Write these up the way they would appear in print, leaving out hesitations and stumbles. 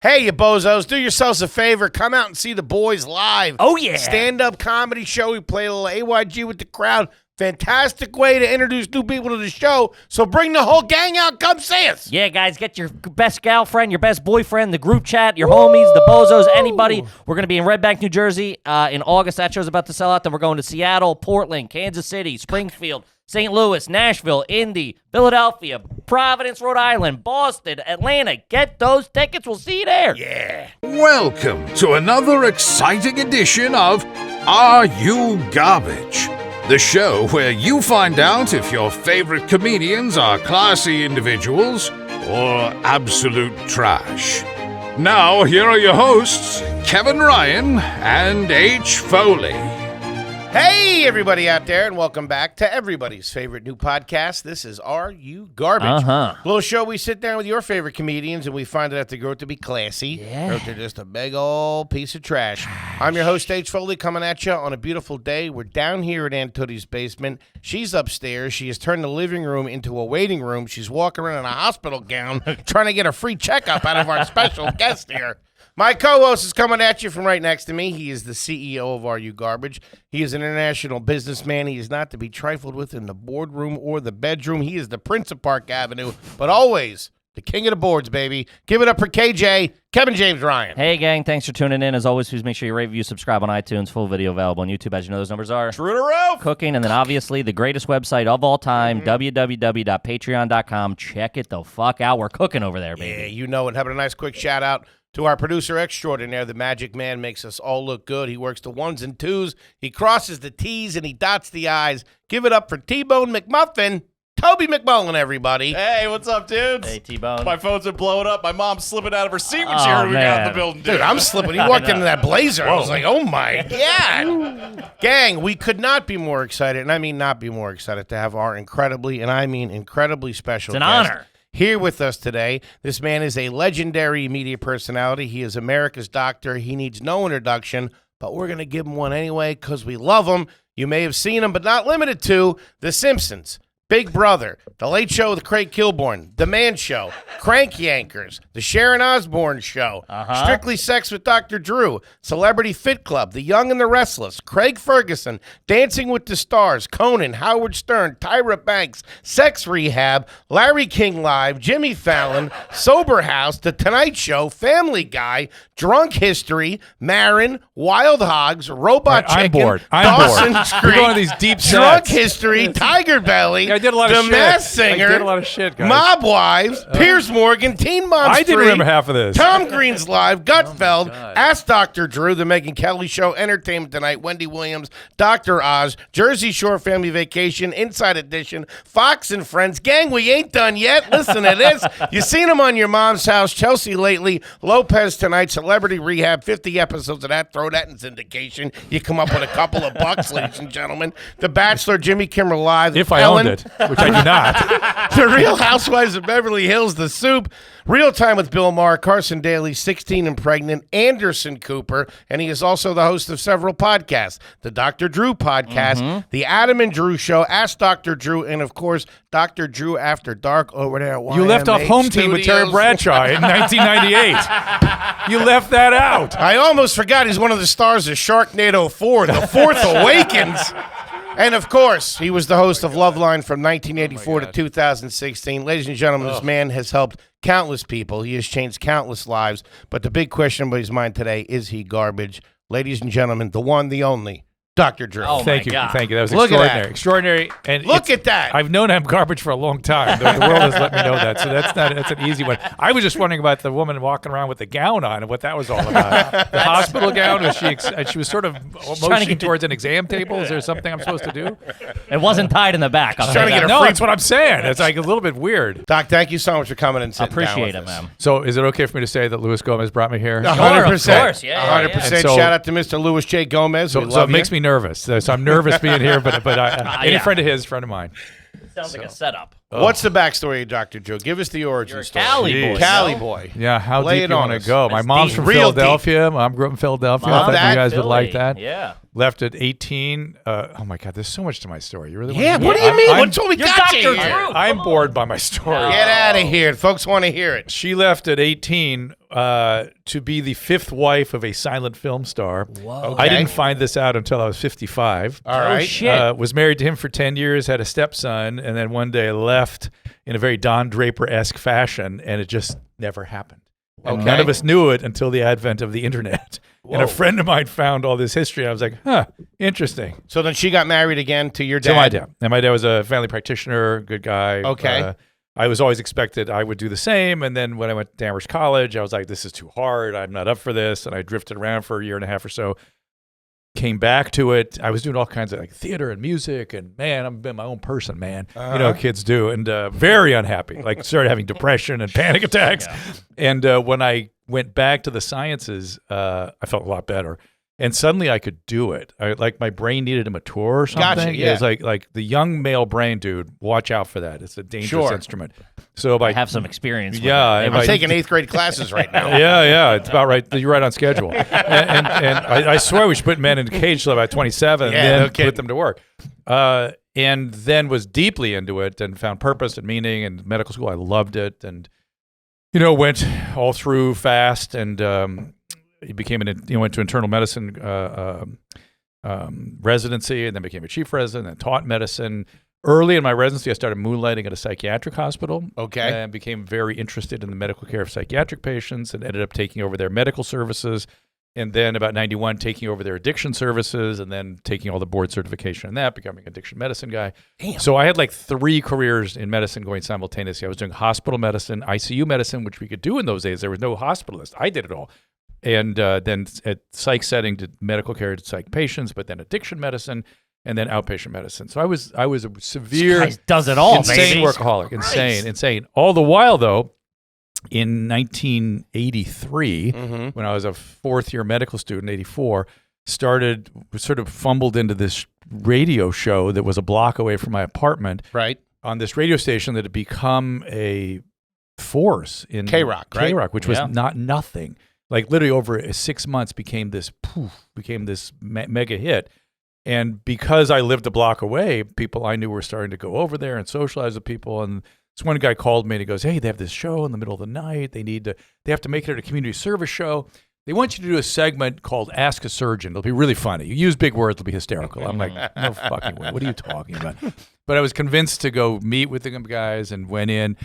Hey, you bozos, do yourselves a favor. Come out and see the boys live. Oh, yeah. Stand-up comedy show. We play a little AYG with the crowd. Fantastic way to introduce new people to the show. So bring the whole gang out. Come see us. Yeah, guys, get your best girlfriend, your best boyfriend, the group chat, your homies, the bozos, anybody. We're going to be in Red Bank, New Jersey in August. That show's about to sell out. Then we're going to Seattle, Portland, Kansas City, Springfield, St. Louis, Nashville, Indy, Philadelphia, Providence, Rhode Island, Boston, Atlanta. Get those tickets. We'll see you there. Yeah. Welcome to another exciting edition of Are You Garbage? The show where you find out if your favorite comedians are classy individuals or absolute trash. Now, here are your hosts, Kevin Ryan and H. Foley. Hey, everybody out there, and welcome back to everybody's favorite new podcast. This is Are You Garbage? A little show we sit down with your favorite comedians, and we find out if they grow up to be classy, or if they're just a big old piece of trash. I'm your host, H. Foley, coming at you on a beautiful day. We're down here at Aunt Tootie's basement. She's upstairs. She has turned the living room into a waiting room. She's walking around in a hospital gown, trying to get a free checkup out of our special guest here. My co-host is coming at you from right next to me. He is the CEO of Are You Garbage? He is an international businessman. He is not to be trifled with in the boardroom or the bedroom. He is the Prince of Park Avenue, but always the king of the boards, baby. Give it up for KJ, Kevin James Ryan. Hey, gang. Thanks for tuning in. As always, please make sure you rate, review, subscribe on iTunes. Full video available on YouTube. As you know, those numbers are True to roof. Cooking. And then, obviously, the greatest website of all time, www.patreon.com. Check it the fuck out. We're cooking over there, baby. Yeah, you know it. Having a nice quick shout-out to our producer extraordinaire, the Magic Man, makes us all look good. He works the ones and twos. He crosses the T's and he dots the I's. Give it up for T-Bone McMuffin, Toby McMullen, everybody. Hey, what's up, dudes? Hey, T-Bone. My phone's been blowing up. My mom's slipping out of her seat when she heard we got in the building, Dude, I'm slipping. He walked into that blazer. I was like, oh, my God. Gang, we could not be more excited, and I mean not be more excited, to have our incredibly, and I mean incredibly special It's an guest honor. here with us today. This man is a legendary media personality. He is America's doctor. He needs no introduction, but we're going to give him one anyway because we love him. You may have seen him, but not limited to The Simpsons, Big Brother, The Late Show with Craig Kilborn, The Man Show, Crank Yankers, The Sharon Osbourne Show, Strictly Sex with Dr. Drew, Celebrity Fit Club, The Young and the Restless, Craig Ferguson, Dancing with the Stars, Conan, Howard Stern, Tyra Banks, Sex Rehab, Larry King Live, Jimmy Fallon, Sober House, The Tonight Show, Family Guy, Drunk History, Marin, Wild Hogs, Robot Chicken, I'm bored. Dawson's Creek, You're going to these deep Drunk sets. History, Tiger Belly, Yeah, I did a lot of The shit. Masked Singer, I did a lot of shit, guys. Mob Wives, Piers Morgan, Teen Mom I Street, didn't remember half of this. Tom Green's Live, Gutfeld, Ask Dr. Drew, The Megyn Kelly Show, Entertainment Tonight, Wendy Williams, Dr. Oz, Jersey Shore Family Vacation, Inside Edition, Fox and Friends. Gang, we ain't done yet. Listen to this. You seen him on Your Mom's House, Chelsea Lately, Lopez Tonight, Celebrity Rehab, 50 episodes of that. Throw that in syndication. You come up with a couple of bucks, ladies and gentlemen. The Bachelor, Jimmy Kimmel Live, If I Ellen, owned it, which I do not. The Real Housewives of Beverly Hills, The Soup, Real Time with Bill Maher, Carson Daly, 16 and Pregnant, Anderson Cooper, and he is also the host of several podcasts. The Dr. Drew Podcast, The Adam and Drew Show, Ask Dr. Drew, and of course, Dr. Drew After Dark over there at You left off YMH Home Team with Terry Studios. Bradshaw in 1998. You left that out. I almost forgot he's one of the stars of Sharknado 4, The Fourth Awakens. And, of course, he was the host of Loveline from 1984 to 2016. Ladies and gentlemen, this man has helped countless people. He has changed countless lives. But the big question on his mind today, is he garbage? Ladies and gentlemen, the one, the only, Dr. Drew. Oh, Thank you. God. Thank you. That was Look at extraordinary. that. Extraordinary. And Look at that. I've known I'm garbage for a long time. The world has let me know that. So that's an easy one. I was just wondering about the woman walking around with the gown on and what that was all about. The hospital gown, was she was sort of motioning towards an exam table. Is there something I'm supposed to do? It wasn't tied in the back. I'll She's tell trying to you get that. a No, free- that's what I'm saying. It's like a little bit weird. Doc, thank you so much for coming and sitting down Appreciate with it, us. man. So is it okay for me to say that Luis Gomez brought me here? 100%. Of course, yeah, 100%. And so- Shout out to Mr. Louis J. Gomez. So it makes me nervous. So I'm nervous being here, but any Yeah. friend of his, friend of mine. Sounds like a setup. What's the backstory of Dr. Joe? Give us the origin You're a story. Cali boy. Cali no? boy. Yeah, how Lay deep it you on want us. to go? My That's mom's deep. from Real Philadelphia. Mom grew up in Philadelphia. I Love thought that. you guys would like Philly. that. Yeah. Left at 18. Oh my God, there's so much to my story. You really Yeah, want to what do you mean? What's all we You're got Dr. you here? Drew. I'm bored by my story. Get out of here. Folks want to hear it. She left at 18 to be the 5th wife of a silent film star. Whoa. I didn't find this out until I was 55. All right. Oh, shit. Was married to him for 10 years, had a stepson, and then one day left in a very Don Draper-esque fashion, and it just never happened. And none of us knew it until the advent of the internet. And a friend of mine found all this history, and I was like, huh, interesting. So then she got married again to your dad. To my dad. And my dad was a family practitioner, good guy. Okay. I was always expected I would do the same. And then when I went to Amherst College, I was like, this is too hard. I'm not up for this. And I drifted around for a year and a half or so. Came back to it. I was doing all kinds of like theater and music. And man, I've been my own person, man. You know, kids do. And very unhappy. Like started having depression and panic attacks. And when I went back to the sciences, I felt a lot better. And suddenly I could do it. Like my brain needed to mature or something. Gotcha, yeah. It was like the young male brain, dude, watch out for that. It's a dangerous instrument. So I have some experience with yeah, it. I'm taking 8th grade classes right now. yeah, it's about right. You're right on schedule. and I swear we should put men in a cage till about 27 and then put them to work. And then was deeply into it and found purpose and meaning in medical school. I loved it and, went all through fast and he became went to internal medicine residency and then became a chief resident and taught medicine. Early in my residency, I started moonlighting at a psychiatric hospital. Okay. And became very interested in the medical care of psychiatric patients and ended up taking over their medical services. And then about 91, taking over their addiction services and then taking all the board certification in that, becoming an addiction medicine guy. Damn. So I had like 3 careers in medicine going simultaneously. I was doing hospital medicine, ICU medicine, which we could do in those days. There was no hospitalist. I did it all. And then at psych setting, did medical care to psych patients, but then addiction medicine. And then outpatient medicine. So I was a severe, this guy does it all, insane baby. workaholic. Insane. All the while, though, in 1983, when I was a 4th-year medical student, 84, sort of fumbled into this radio show that was a block away from my apartment. Right. On this radio station that had become a force in K-Rock, right? K-Rock, which was not nothing. Like literally over 6 months became this mega hit. And because I lived a block away, people I knew were starting to go over there and socialize with people. And this one guy called me and he goes, hey, they have this show in the middle of the night. They have to make it a community service show. They want you to do a segment called Ask a Surgeon. It'll be really funny. You use big words, it'll be hysterical. I'm like, no fucking way. What are you talking about? But I was convinced to go meet with the guys and went in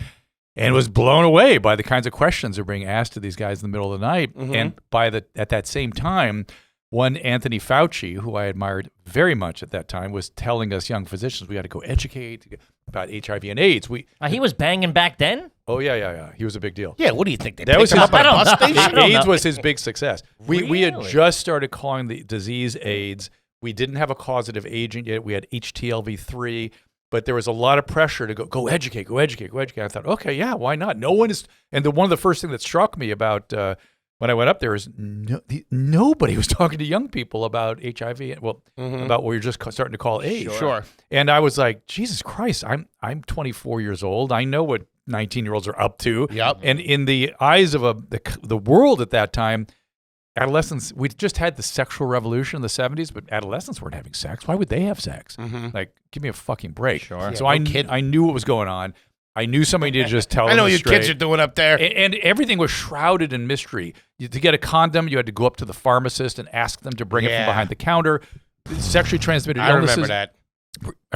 and was blown away by the kinds of questions that were being asked to these guys in the middle of the night. And at that same time, one Anthony Fauci, who I admired very much at that time, was telling us young physicians we had to go educate about HIV and AIDS. He was banging back then? Oh, yeah. He was a big deal. Yeah, what do you think? They That picked was him his- up at a bus station? AIDS was his big success. We had Really? just started calling the disease AIDS. We didn't have a causative agent yet. We had HTLV3, but there was a lot of pressure to go educate. I thought, okay, yeah, why not? No one is. And one of the first things that struck me about when I went up there is nobody was talking to young people about HIV. About what we were just starting to call AIDS. Sure. And I was like, Jesus Christ, I'm 24 years old. I know what 19-year-olds are up to. Yep. And in the eyes of the world at that time, adolescents, we just had the sexual revolution in the 70s, but adolescents weren't having sex. Why would they have sex? Like, give me a fucking break. Sure. So Yeah, I no knew what was going on. I knew somebody needed to just tell I them know you straight. kids are doing up there. And everything was shrouded in mystery. To get a condom, you had to go up to the pharmacist and ask them to bring it from behind the counter. Sexually transmitted I illnesses. remember that.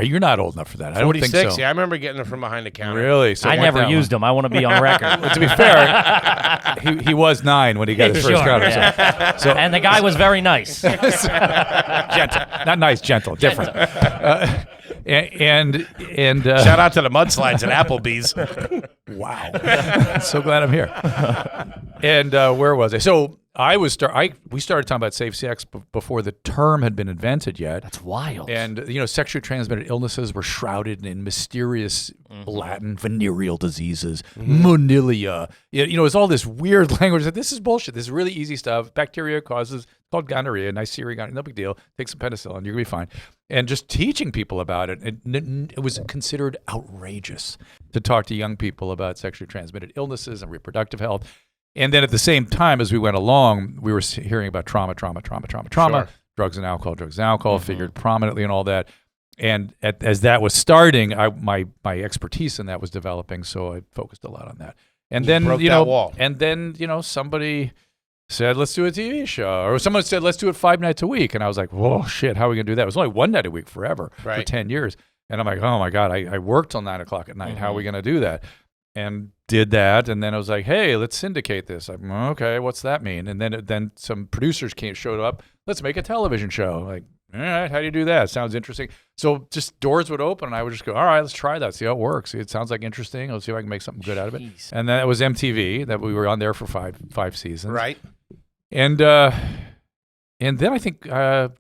You're not old enough for that. I don't think 46, so. yeah, I remember getting them from behind the counter. Really? So I never used them. I want to be on record. To be fair, he was 9 when he got his first Sure, condom. yeah. So And the guy was very nice. gentle, not nice, gentle, different. And Shout out to the mudslides at Applebee's. wow, so glad I'm here. And where was I? So we started talking about safe sex before the term had been invented yet. That's wild. And sexually transmitted illnesses were shrouded in mysterious Latin venereal diseases, monilia. It was all this weird language. Like, this is bullshit. This is really easy stuff. Bacteria causes called gonorrhea, Neisseria gonorrhea, no big deal. Take some penicillin, you're going to be fine. And just teaching people about it. It was considered outrageous to talk to young people about sexually transmitted illnesses and reproductive health. And then at the same time, as we went along, we were hearing about trauma, Sure. drugs and alcohol, figured prominently and all that. And as that was starting, my expertise in that was developing, so I focused a lot on that. And then broke that wall. And then somebody said, let's do a TV show, or someone said, let's do it 5 nights a week, and I was like, whoa, shit, how are we gonna do that? It was only 1 night a week forever for 10 years, and I'm like, oh my god, I worked till 9 o'clock at night. How are we gonna do that? And did that, and then I was like, hey, let's syndicate this. I'm okay, what's that mean? And then some producers showed up. Let's make a television show. Like, all right, how do you do that? Sounds interesting. So just doors would open, and I would just go, all right, let's try that, see how it works. It sounds like interesting. Let's see if I can make something good out of it. And then it was MTV that we were on there for five seasons. Right. And then I think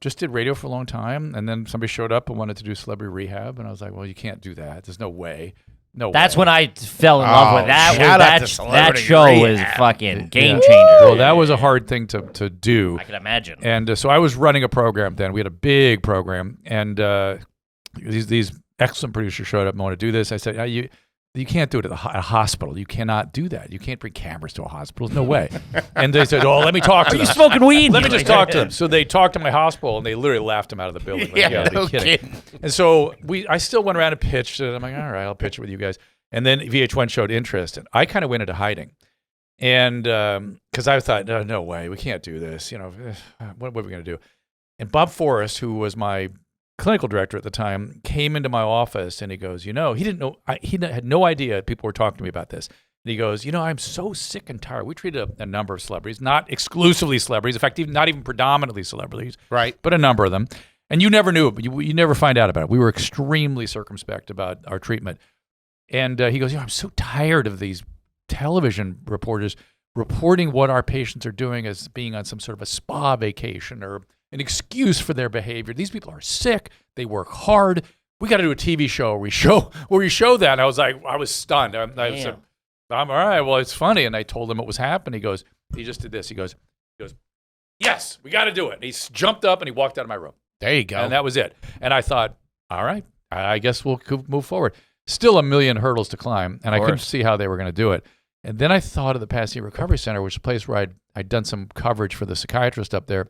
just did radio for a long time, and then somebody showed up and wanted to do Celebrity Rehab, and I was like, well, you can't do that. There's no way. That's when I fell in love with that. shout out to That Celebrity show Rehab. was fucking game changer. Well, that was a hard thing to do. I can imagine. And so I was running a program then. We had a big program, and these excellent producers showed up and wanted to do this. I said, you can't do it at a hospital. You cannot do that. You can't bring cameras to a hospital. There's no way. And they said, oh, let me talk to them. Are you smoking weed? Let me just talk to them. So they talked to my hospital, and they literally laughed him out of the building. Like, Yeah, no kidding. And so I still went around and pitched it. I'm like, all right, I'll pitch it with you guys. And then VH1 showed interest, and I kind of went into hiding. And because I thought, no way, we can't do this. What are we going to do? And Bob Forrest, who was my clinical director at the time, came into my office, and he goes, he didn't know, he had no idea people were talking to me about this. And he goes, I'm so sick and tired. We treated a number of celebrities, not exclusively celebrities, in fact, not even predominantly celebrities, Right. but a number of them. And you never knew it, but you never find out about it. We were extremely circumspect about our treatment. And he goes, I'm so tired of these television reporters reporting what our patients are doing as being on some sort of a spa vacation or an excuse for their behavior. These people are sick. They work hard. We got to do a TV show where we show that. And I was like, I was stunned. I said, I'm all right. Well, it's funny. And I told him what was happening. He just did this. He goes, yes, we got to do it. And he jumped up and he walked out of my room. There you go. And that was it. And I thought, all right, I guess we'll move forward. Still a million hurdles to climb, and I couldn't see how they were going to do it. And then I thought of the Pasadena Recovery Center, which is a place where I'd done some coverage for the psychiatrist up there.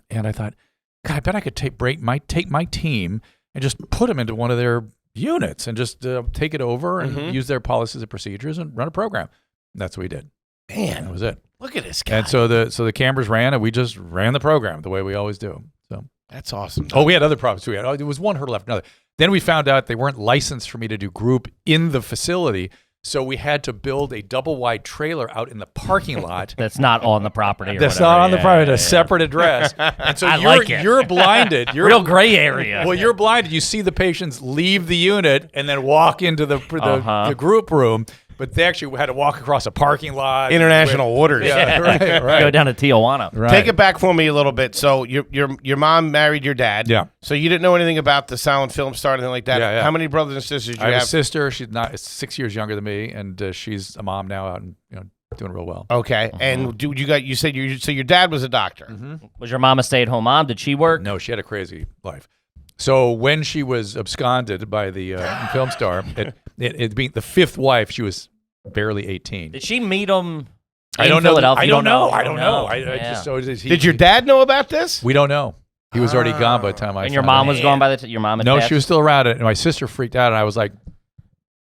And I thought, God, I bet I could take my team and just put them into one of their units and just take it over and use their policies and procedures and run a program. And that's what we did. Man, that was it. Look at this guy. And so the cameras ran, and we just ran the program the way we always do. So that's awesome. Oh, we had other problems too. There was one hurdle after another. Then we found out they weren't licensed for me to do group in the facility, so we had to build a double-wide trailer out in the parking lot. That's not on the property. That's not on the property. A separate address. And so you're blinded. You're real gray area. Well, you're blinded. You see the patients leave the unit and then walk into the group room. But they actually had to walk across a parking lot. International orders. Yeah, right. Go down to Tijuana. Right. Take it back for me a little bit. So your mom married your dad. Yeah. So you didn't know anything about the silent film star or anything like that. Yeah. How many brothers and sisters do you I have have? a sister. She's 6 years younger than me, and she's a mom now out and doing real well. Okay. And you said your dad was a doctor. Mm-hmm. Was your mom a stay-at-home mom? Did she work? No, she had a crazy life. So when she was absconded by the film star, it being the fifth wife, she was barely 18. Did she meet him I in don't know. Philadelphia? I don't know. Did your dad know about this? We don't know. He was already gone by the time I. And your mom was gone by the time your mom had No, passed? she was still around. And my sister freaked out, and I was like,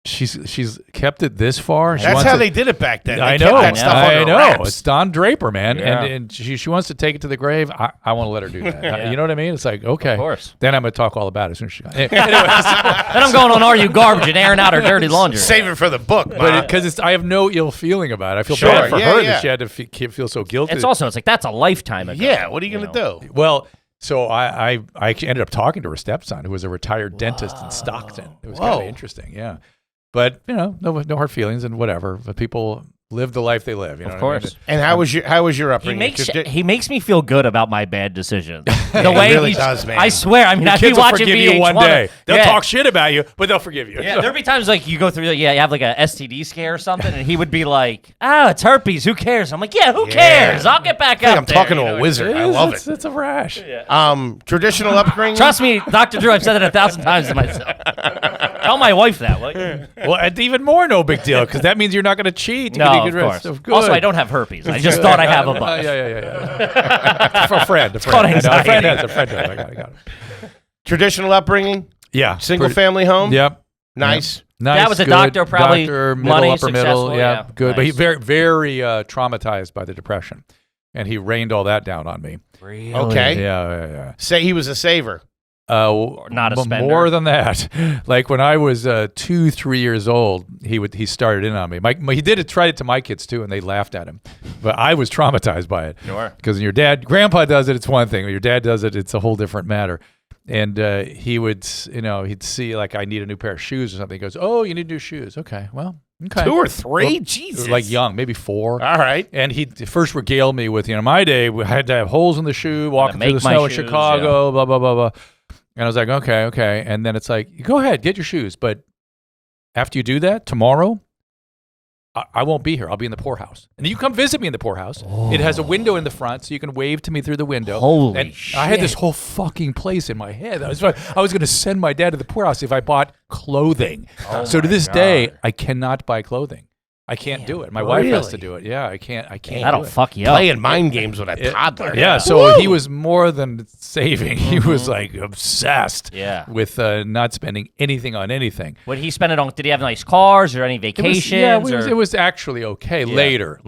"She's kept it this far." That's how they did it back then. I They know. kept that stuff under wraps. It's Don Draper, man, Yeah. and she wants to take it to the grave. I want to let her do that. You know what I mean? It's like, okay, Of course. Then I'm gonna talk all about it as soon as she. Anyway, Then I'm going on Are You Garbage and airing out her dirty laundry. Save it for the book, but because I have no ill feeling about it. I feel Sure, bad for yeah, her yeah. that she had to feel so guilty. It's like that's a lifetime ago. yeah. What are you gonna do? Well, so I ended up talking to her stepson, who was a retired dentist in Stockton. It was kind of interesting, yeah. But no hard feelings and whatever. But people live the life they live. You know Of what I mean? course. And how was your upbringing? He makes me feel good about my bad decisions. The way he really he's- does, man. I swear. I mean, I'd be Kids will watching forgive you one VH1. day. They'll Yeah. talk shit about you, but they'll forgive you. Yeah, there'd be times like you go through, you have like a STD scare or something, and he would be like, "Oh, it's herpes. Who cares?" I'm like, "Yeah, who cares? I'll get back up." I'm talking to a wizard. I love it. It's a rash. Traditional upbringing. Trust me, Dr. Drew. I've said it 1,000 times to myself. Tell my wife that. Will you? Well, it's even more no big deal because that means you're not going to cheat. You No, can of get rid course. So good. Also, I don't have herpes. I just thought I have a bunch. Yeah. For a friend. called I know, a anxiety. friend has a friend. I got it. Traditional upbringing. Yeah. Single family home. Yep. Nice. Nice. That was a good. doctor, probably doctor, middle, money, upper middle. successful, yeah. Good. But he Nice. very, very traumatized by the depression, and he rained all that down on me. Really? Okay. Yeah. Say he was a saver. Not a spender. More than that. Like when I was 2-3 years old, he started in on me. He tried it to my kids too, and they laughed at him. But I was traumatized by it. Sure. Because grandpa does it, it's one thing. When your dad does it, it's a whole different matter. And he would, he'd see like I need a new pair of shoes or something. He goes, "Oh, you need new shoes. Okay, well, okay." 2 or 3? Well, Jesus. like young, maybe 4. All right. And he first regaled me with, my day, we had to have holes in the shoe, walking through make the my snow in shoes, Chicago, blah, blah, blah, blah. And I was like, okay. And then it's like, go ahead, get your shoes. But after you do that, tomorrow, I won't be here. I'll be in the poorhouse. And you come visit me in the poorhouse. It has a window in the front, so you can wave to me through the window. Holy and shit. I had this whole fucking place in my head. I was going to send my dad to the poorhouse if I bought clothing. So to this day, I cannot buy clothing. I can't do it. My wife has to do it. Yeah, I can't That'll do it. fuck you up. Playing mind games with a toddler. Yeah, so he was more than saving. He was like obsessed with not spending anything on anything. Would he spend it on? Did he have nice cars or any vacations? It was actually okay. Later.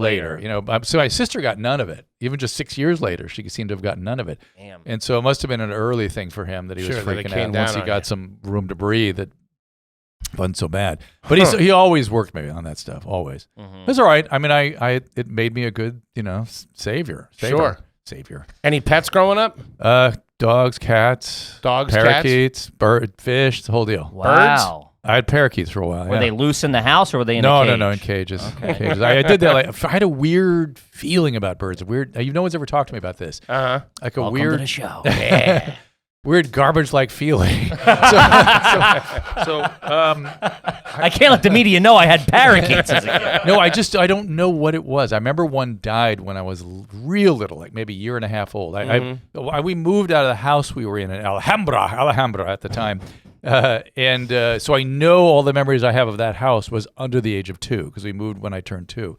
So my sister got none of it. Even just 6 years later, she seemed to have gotten none of it. Damn. And so it must have been an early thing for him that he was Sure, that it freaking came out. down Once he on got you. some room to breathe, it wasn't so bad. But he always worked me on that stuff. Always. It was all right. I mean, it made me a good savior. Sure. Savior. Any pets growing up? Dogs, cats, parakeets, bird, fish, the whole deal. Wow. I had parakeets for a while. Were they loose in the house or were they in a cage? No, in cages. Cages. I did that. I had a weird feeling about birds. No one's ever talked to me about this. Like a Welcome weird to the show. weird garbage-like feeling. I can't let the media know I had parakeets as a kid. No, I don't know what it was. I remember one died when I was real little, like maybe a year and a half old. We moved out of the house we were in Alhambra at the time. So I know all the memories I have of that house was under the age of 2 because we moved when I turned 2.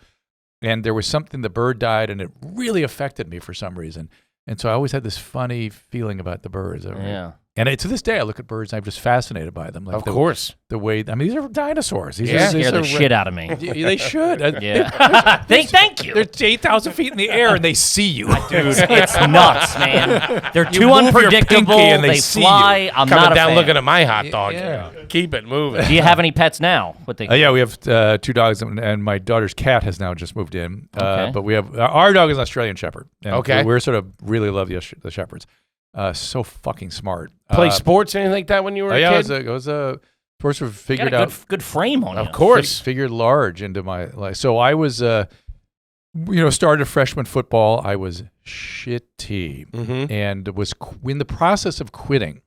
And there was something, the bird died, and it really affected me for some reason. And so I always had this funny feeling about the birds. Yeah. And to this day, I look at birds and I'm just fascinated by them. Like Of course. The way, these are dinosaurs. These Yeah. are, these Scare the are, shit out of me. They should. Yeah. Thank you. They're 8,000 feet in the air and they see you. Dude, it's nuts, man. They're too move your unpredictable. pinky and they They see fly. I'm Coming not a down fan. looking at my hot dog. Yeah. Keep it moving. Do you have any pets now? What they? Yeah, we have 2 dogs, and my daughter's cat has now just moved in. Okay. But we have our dog is an Australian Shepherd. And Okay. we're sort of really love the Shepherds. So fucking smart. Play sports, anything like that when you were a kid? I was a sports were Got figured a out. good frame on you. Of course. Figured large into my life. So I was, started freshman football. I was shitty and was in the process of quitting.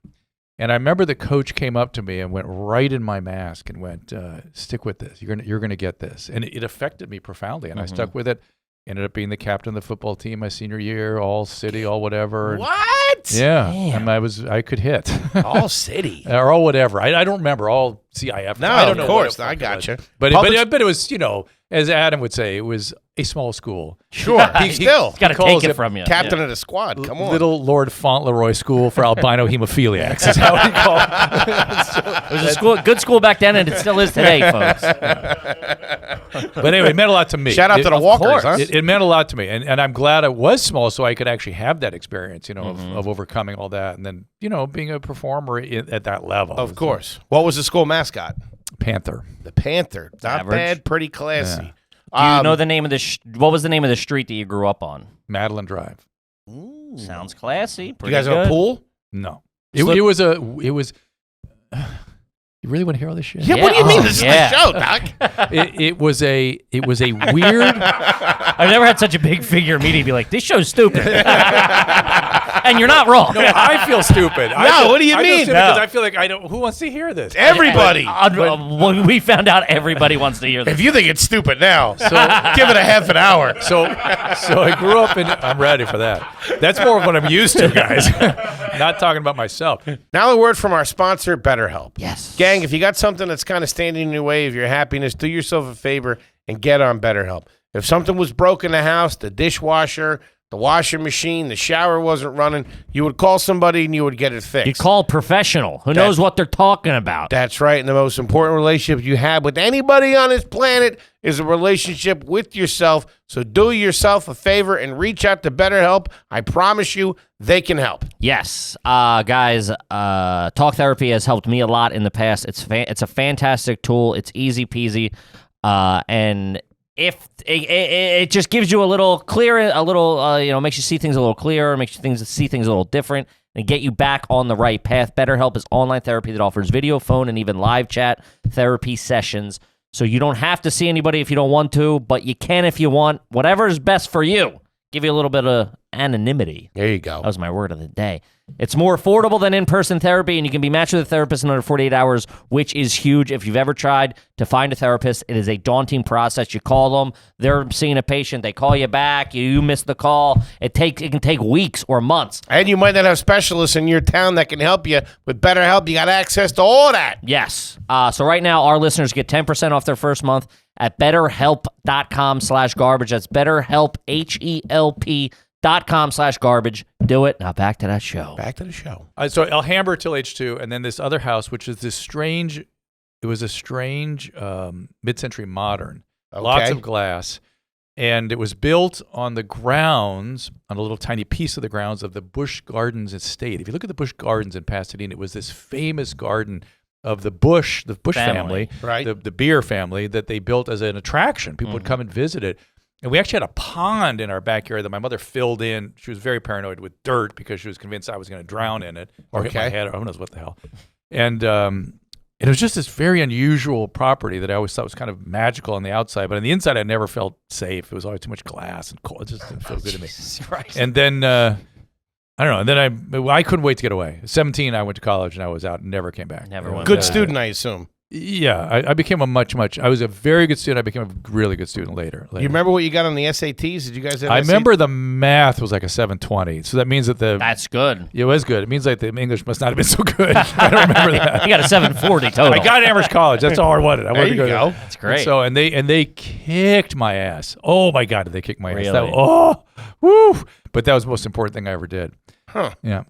And I remember the coach came up to me and went right in my mask and went, "Stick with this. You're gonna get this." And it affected me profoundly, and I stuck with it. Ended up being the captain of the football team my senior year, all city, all whatever. What? Yeah, Damn. and I could hit. All city. Or all whatever. I don't remember. All CIF. No, I don't know. of what course. it I was. gotcha. But Public- it was, as Adam would say, it was a small school. Sure. Still. Got to calls take it it from you. Captain of the squad. Come on. Little Lord Fauntleroy School for albino hemophiliacs is how he called it. It was a good school back then, and it still is today, folks. But anyway, it meant a lot to me. Shout out to the of Walkers, course. huh? It meant a lot to me. And I'm glad I was small so I could actually have that experience, of overcoming all that. And then, being a performer at that level. Of course. What was the school mascot? Panther. The Panther. Not Average. bad. Pretty classy. Do you know the name of the? What was the name of the street that you grew up on? Madeline Drive. Sounds classy. You Pretty guys good. have a pool? No. It was You really want to hear all this shit? Yeah, what do you mean? This is the show, Doc. It was a weird. I've never had such a big figure meeting be like, this show's stupid. And you're not wrong. No, I feel stupid. What do you mean? Because I feel like I don't. Who wants to hear this? Everybody. We found out everybody wants to hear this. If you think it's stupid now, so give it a half an hour. So I grew up in. I'm ready for that. That's more of what I'm used to, guys. Not talking about myself. Now a word from our sponsor, BetterHelp. Yes. Gang, if you got something that's kind of standing in your way of your happiness, do yourself a favor and get on BetterHelp. If something was broken in the house, the dishwasher, the washing machine, the shower wasn't running, you would call somebody and you would get it fixed. You call a professional who knows what they're talking about. That's right. And the most important relationship you have with anybody on this planet is a relationship with yourself. So do yourself a favor and reach out to BetterHelp. I promise you they can help. Yes. Guys, talk therapy has helped me a lot in the past. It's a fantastic tool. It's easy peasy. And if it just gives you a little clearer, makes you see things a little clearer, makes you see things a little different, and get you back on the right path. BetterHelp is online therapy that offers video, phone, and even live chat therapy sessions. So you don't have to see anybody if you don't want to, but you can if you want. Whatever is best for you. Give you a little bit of anonymity. There you go. That was my word of the day. It's more affordable than in-person therapy, and you can be matched with a therapist in under 48 hours, which is huge. If you've ever tried to find a therapist, it is a daunting process. You call them, they're seeing a patient, they call you back, you miss the call. It can take weeks or months. And you might not have specialists in your town that can help you. With BetterHelp, you got access to all that. Yes. So right now, our listeners get 10% off their first month at BetterHelp.com/garbage. That's BetterHelp, HELP.com/garbage. Do it. Now back to that show. Back to the show. So Alhambra till H2, and then this other house, which is this strange. It was a strange mid-century modern. Okay. Lots of glass, and it was built on the grounds, on a little tiny piece of the grounds of the Busch Gardens estate. If you look at the Busch Gardens in Pasadena, it was this famous garden of the Busch family, right? The beer family that they built as an attraction. People would come and visit it. And we actually had a pond in our backyard that my mother filled in. She was very paranoid with dirt because she was convinced I was going to drown in it or hit my head or who knows what the hell. And it was just this very unusual property that I always thought was kind of magical on the outside. But on the inside, I never felt safe. It was always too much glass and cold. It just didn't feel good to me. And then, I don't know. And then I couldn't wait to get away. 17, I went to college and I was out and never came back. Never went Good back. student, I assume. Yeah, I became I was a very good student. I became a really good student later. You remember what you got on the SATs? Did you guys have I SATs? remember the math was like a 720. So that means that That's good. it was good. It means like the English must not have been so good. I don't remember that. You got a 740 total. I got Amherst College. That's all I wanted. I wanted There to you go. go. That's great. So and they kicked my ass. Oh my God, did they kick my ass? Really? Woo! But that was the most important thing I ever did. Huh. Yeah.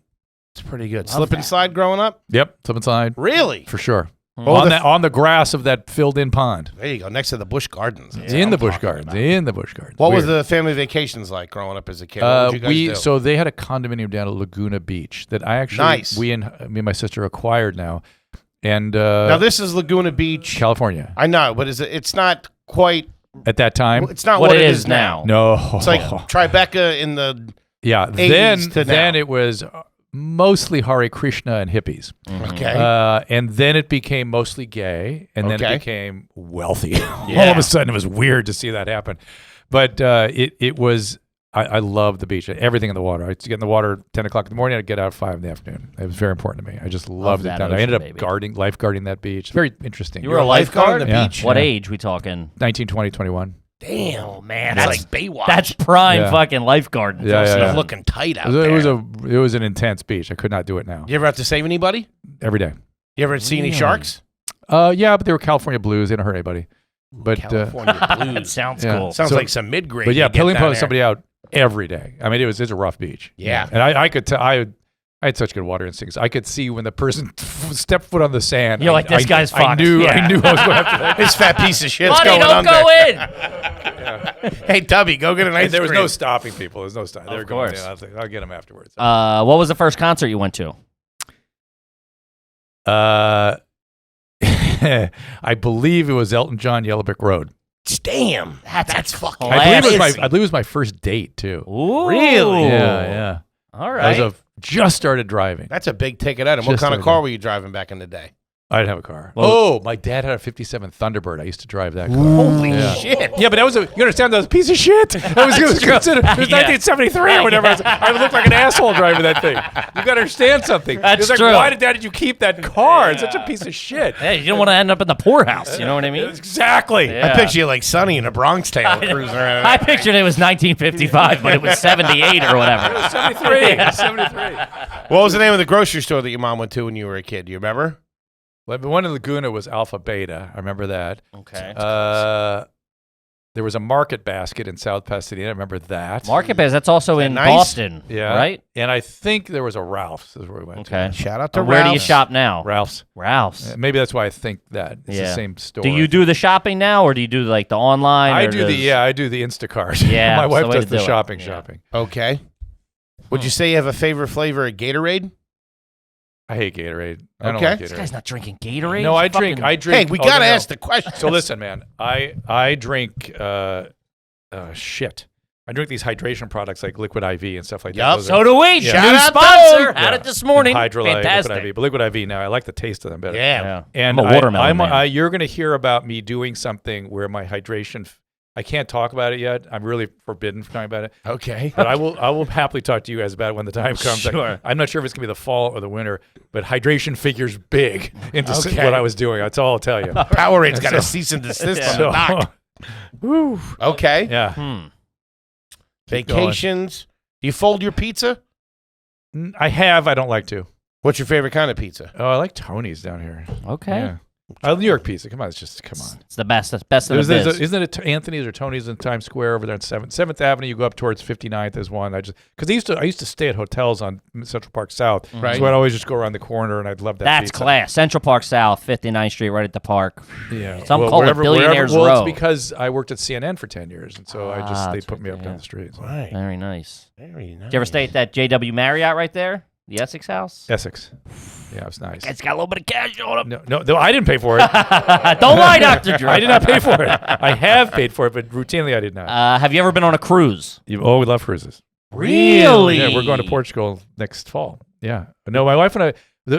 It's pretty good. Slip and slide growing up? Yep. Slip and slide. Really? For sure. Oh, On the grass of that filled-in pond. There you go. Next to the Busch Gardens. In the Busch Gardens. In the Busch Gardens. What was Weird. the family vacations like growing up as a kid? What did you guys do? So they had a condominium down at Laguna Beach that I actually Nice. me and my sister acquired now. And Now this is Laguna Beach. California. I know, but it's not quite. At that time? It's not What what it it is is now. No. It's like Tribeca in the. Yeah. 80s to Then now. it was mostly Hare Krishna and hippies. Okay. And then it became mostly gay, and then Okay. it became wealthy. All of a sudden, it was weird to see that happen. But it was. I loved the beach. Everything in the water. I used to get in the water at 10 o'clock in the morning. I'd get out at 5 in the afternoon. It was very important to me. I just loved it. that Down there. I ocean, ended up baby. lifeguarding that beach. Very interesting. You were a lifeguard on the Yeah. beach? What age we talking? 19, 20, 21. Damn. Oh, man. That's That's like Baywatch. That's prime Yeah. fucking lifeguard. Yeah, yeah, yeah. Looking tight out It there. was an intense beach. I could not do it now. You ever have to save anybody? Every day. You ever see any sharks? Yeah, but they were California blues. They didn't hurt anybody. But California blues. Sounds Yeah. cool. Sounds So- like some mid-grade. but yeah, you get pulling down there. somebody out every day. I mean, it was a rough beach. Yeah. And I could tell. I had such good water instincts. I could see when the person stepped foot on the sand. You're like, this guy's I fucked. knew. Yeah. I knew I was going to have to. This fat piece of shit's Buddy, going don't under. go in. Hey, Tubby, go get an ice And there was cream. no stopping people. There was no stopping. They were going course. in. I'll get them afterwards. What was the first concert you went to? I believe it was Elton John, Yellow Brick Road. Damn. That's fucking I believe classy. it was my first date too. Ooh. Really? Yeah. All I right. just started driving. That's a big ticket item. What Just kind of like car that. were you driving back in the day? I didn't have a car. Oh, my dad had a 57 Thunderbird. I used to drive that car. Holy shit. Yeah, but that was you understand, that was a piece of shit. It was considered, it was 1973 or whatever. I looked like an asshole driving that thing. You got to understand something. That's it's like, true. why did you keep that car? It's such a piece of shit. Hey, you don't want to end up in the poorhouse. You know what I mean? Exactly. Yeah. I picture you like Sonny in a Bronx Tale cruising around. I pictured it was 1955, but it was 78 or whatever. It was 73. 73. What was the name of the grocery store that your mom went to when you were a kid? Do you remember? Well, the one in Laguna was Alpha Beta. I remember that. Okay. There was a Market Basket in South Pasadena. I remember that. Market Basket, that's also in nice? Boston, Yeah. right? And I think there was a Ralph's. Is where we went Okay. Shout out to Where do you Ralph's. shop now? Ralph's. Ralph's. Maybe that's why I think that. It's the same store. Do you do the shopping now, or do you do like the online? I or do does- I do the Instacart. Yeah, My it's wife the way does to the do it. shopping. Yeah. Okay. Would you say you have a favorite flavor of Gatorade? I hate Gatorade. I don't Okay. like This Gatorade. guy's not drinking Gatorade. No, I He's drink. fucking- I drink. Hey, we oh, got to no, no. ask the question. So listen, man. I drink. Shit. I drink these hydration products like Liquid IV and stuff like that. Yup. Those So are- do we. Yeah. Shout New out to sponsor. them. Had it this morning. Hydrolyte, Fantastic. Liquid IV. But Liquid IV now, I like the taste of them better. Yeah. And I'm a watermelon man. you're going to hear about me doing something where my hydration. I can't talk about it yet. I'm really forbidden from talking about it. Okay. But I will happily talk to you guys about it when the time comes. Sure. I'm not sure if it's going to be the fall or the winter, but hydration figures big into Okay. what I was doing. That's all I'll tell you. Powerade got a cease and desist on the dock. Woo. Okay. Yeah. Vacations. Do you fold your pizza? I have. I don't like to. What's your favorite kind of pizza? Oh, I like Tony's down here. Okay. Yeah. New York pizza. Come on. Come on. It's the best. That's best in the biz. Isn't it Anthony's or Tony's in Times Square over there on 7th Avenue? You go up towards 59th is one. Because I used to stay at hotels on Central Park South. Right. So I'd always just go around the corner and I'd love that That's pizza. class. Central Park South, 59th Street, right at the park. Yeah. Some call it Billionaires Well, Row. it's because I worked at CNN for 10 years. And so they that's put me right up there, down the street. So. Right. Very nice. Very nice. Did you ever stay at that JW Marriott right there? The Essex House? Essex. Yeah, it was nice. It's got a little bit of cash on it. No, I didn't pay for it. Don't lie, Dr. Drew. I did not pay for it. I have paid for it, but routinely I did not. Have you ever been on a cruise? We love cruises. Really? Yeah, we're going to Portugal next fall. Yeah. No, my wife and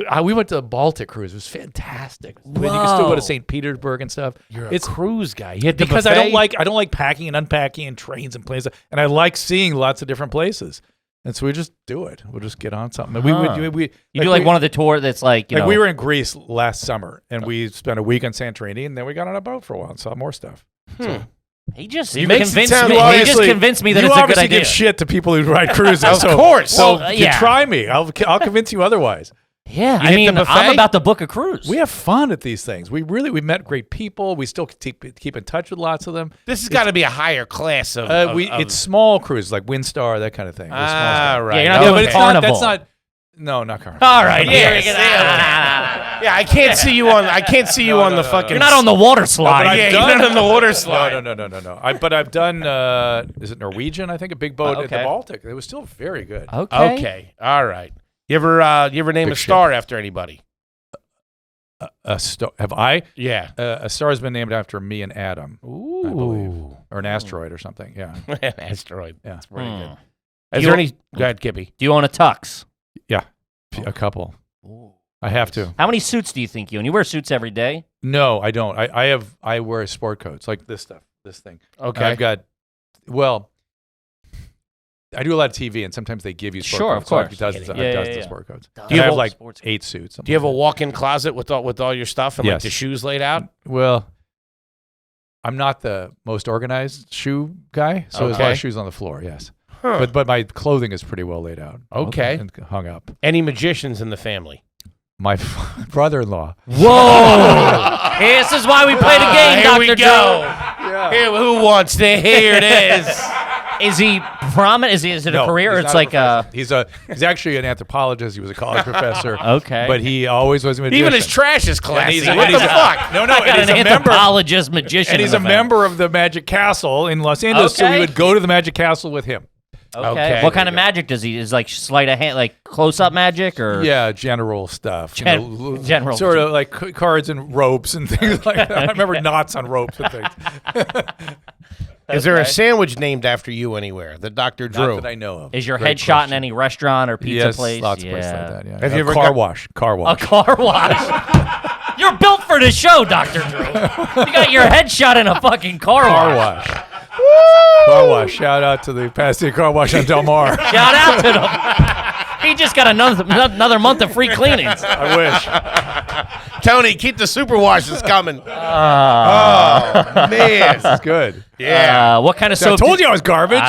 I, we went to the Baltic cruise. It was fantastic. You can still go Whoa. to St. Petersburg and stuff. You're a cruise guy. You hit the because buffet? I don't like packing and unpacking and trains and planes, and I like seeing lots of different places. And so we just do it. We'll just get on something. And we You do like one of the tour that's like, you know. we were in Greece last summer, and we spent a week on Santorini, and then we got on a boat for a while and saw more stuff. So, He just He makes it convinced sound- me. you He just obviously- convinced me that you it's a good obviously idea. give shit to people who ride cruises. Of so, course. So Well, you yeah. try me. I'll convince you otherwise. Yeah, You I hit mean, the buffet? I'm about to book a cruise. We have fun at these things. We met great people. We still keep in touch with lots of them. This has got to be a higher class of. It's small cruises like Windstar, that kind of thing. They're small stuff. right. Yeah, you're not No, doing but it's not. Carnival. That's not. No, not Carnival. All right, Yes, here we go. yeah, I can't see you on. I can't see you on the fucking. You're not on the water slide. I've Yeah, done- you're not on the water slide. No. But I've done. Is it Norwegian? I think a big boat at the Okay. Baltic. It was still very good. Okay. Okay, all right. You ever name Big a star after anybody? A star. Have I? Yeah. A star has been named after me and Adam, Ooh. I believe, or an asteroid or something. Yeah. An asteroid. Yeah. Pretty good. Do Is you- there any? Go ahead, Kippy. Do you own a tux? Yeah. A couple. I have to. How many suits do you think you own? You wear suits every day? No, I don't. I wear sport coats like this stuff. This thing. Okay. I've got. Well, I do a lot of TV, and sometimes they give you sport Sure, coats. of So I have course. dozens Yeah, of yeah. sport coats. Do Do you you have have a- like sports- 8 suits? Do you have a walk-in closet with all your stuff and like Yes. the shoes laid out? Well, I'm not the most organized shoe guy, so there's a lot Okay. of shoes on the floor. Yes, Huh. but my clothing is pretty well laid out. Okay. and hung up. Any magicians in the family? My brother-in-law. Whoa! This is why we play the game, Here we Dr. go. Yeah. Here, who wants to hear it is? Is he prominent? Is it a career? Or it's like he's actually an anthropologist. He was a college professor. Okay. but he always was a magician. Even his trash is classy. And What he's the a- fuck? No, I got and he's an a member. anthropologist magician. And he's in a the family. member of the Magic Castle in Los Angeles, so we Okay. would go to the Magic Castle with him. Okay. Okay. What kind of magic does he? Is like sleight of hand, like close-up magic, or Yeah, general stuff. General. Sort of like cards and ropes and things like that. I remember knots on ropes and things. Is there a sandwich named after you anywhere? The Dr. Drew. Not that I know of. Is your Great headshot in question. any restaurant or pizza Yes, place? lots of places like that. Yeah. Have you ever car got- wash? Car A wash. car wash. You're built for the show, Dr. Drew. You got your head shot in a fucking car wash. Car wash. Shout out to the Pasadena Car Wash on Del Mar. Shout out to them. He just got another month of free cleanings. I wish. Tony, keep the super washes coming. Oh, man. This is good. Yeah. What kind of I soap? told you I was garbage.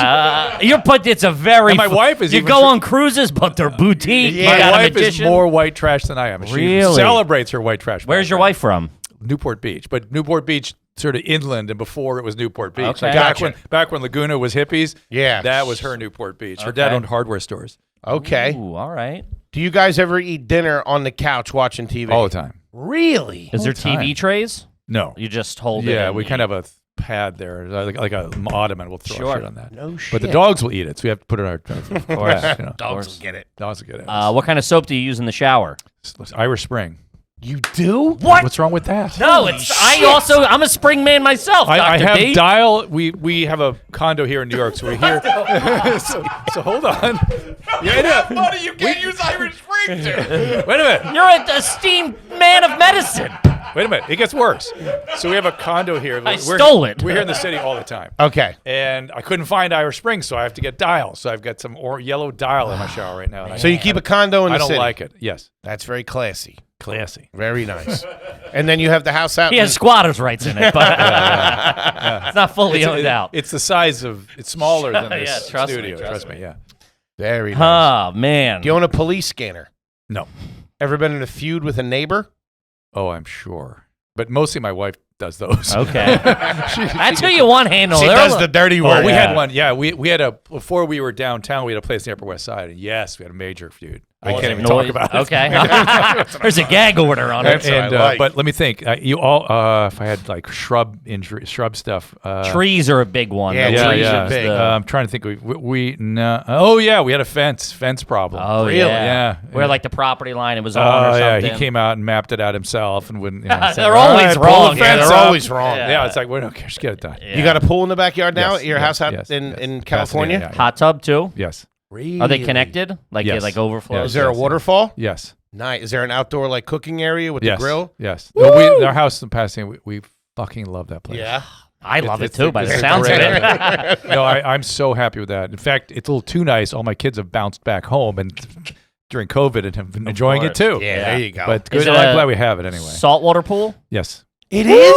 It's a very. And my wife is You even go on cruises, but they're boutique. Yeah. You My got a wife is magician. more white trash than I am. She Really? celebrates her white trash. Where's your wife from? Newport Beach, but Newport Beach sort of inland, and before it was Newport Beach. Okay. Like Gotcha. back when Laguna was hippies. Yeah. that was her Newport Beach. Her dad Okay. owned hardware stores Okay. Ooh, all right. Do you guys ever eat dinner on the couch watching TV? all the time. Really? Is there the time. TV trays? No, You just hold it. yeah, and we eat. kind of have a pad there, like a ottoman. We'll throw Sure. shit on that. No shit. But the dogs will eat it, so we have to put it in our. Of course. Dogs will get it. Dogs will get it. What kind of soap do you use in the shower? Irish Spring. You do? What? What's wrong with that? No, I'm a spring man myself, Dr. I have D. dial. We have a condo here in New York, so we're here. so hold on. Yeah, buddy, you can't use Irish Spring, too. Wait a minute. You're an esteemed man of medicine. Wait a minute. It gets worse. So we have a condo here. I stole it. We're here in the city all the time. Okay. And I couldn't find Irish Spring, so I have to get dial. So I've got some yellow dial in my shower right now. And So you keep a condo in the I don't city? like it. Yes. That's very classy. Classy. Very nice. And then you have the house out. He has squatters' rights in it, but it's not fully owned out. It's the size of. It's smaller than this Yeah, trust me, studio. trust Trust me. Yeah. Very nice. Oh, man. Do you own a police scanner? No. Ever been in a feud with a neighbor? Oh, I'm sure. But mostly my wife does those. Okay. That's who you want handle. She does the dirty work. Oh, we Yeah. had one. Yeah, we had before we were downtown. We had a place in the Upper West Side, and yes, we had a major feud. I can't even talk about it. Okay. There's a gag order on it. That's what I like. But let me think. If I had like shrub stuff. Trees are a big one. Yeah, The trees trees are is big. the- I'm trying to think. No. Oh yeah, we had a fence problem. Oh, Really? yeah. Yeah. Where like the property line it was on Oh or yeah, something. he came out and mapped it out himself and wouldn't. Say, They're "All always pull wrong. the Yeah, fence they're up." always wrong. Yeah, it's like we don't care. Just get it done. Yeah. You got a pool in the backyard now at your Yes, house out yes, in yes. California? Pasadena, Hot tub too? Yes. Really? Are they connected? Like Yes. it like overflows? Is there a waterfall? Yes. Nice. Is there an outdoor like cooking area with Yes. the grill? Yes. No, our house in Pasadena, we fucking love that place. Yeah. I love it It's- too by the it's sounds of great. it. No, I'm so happy with that. In fact, it's a little too nice. All my kids have bounced back home and during COVID and have been enjoying it course. too. Yeah, there you go. But Is good. it I'm a glad we have it anyway. Saltwater pool? Yes. it is?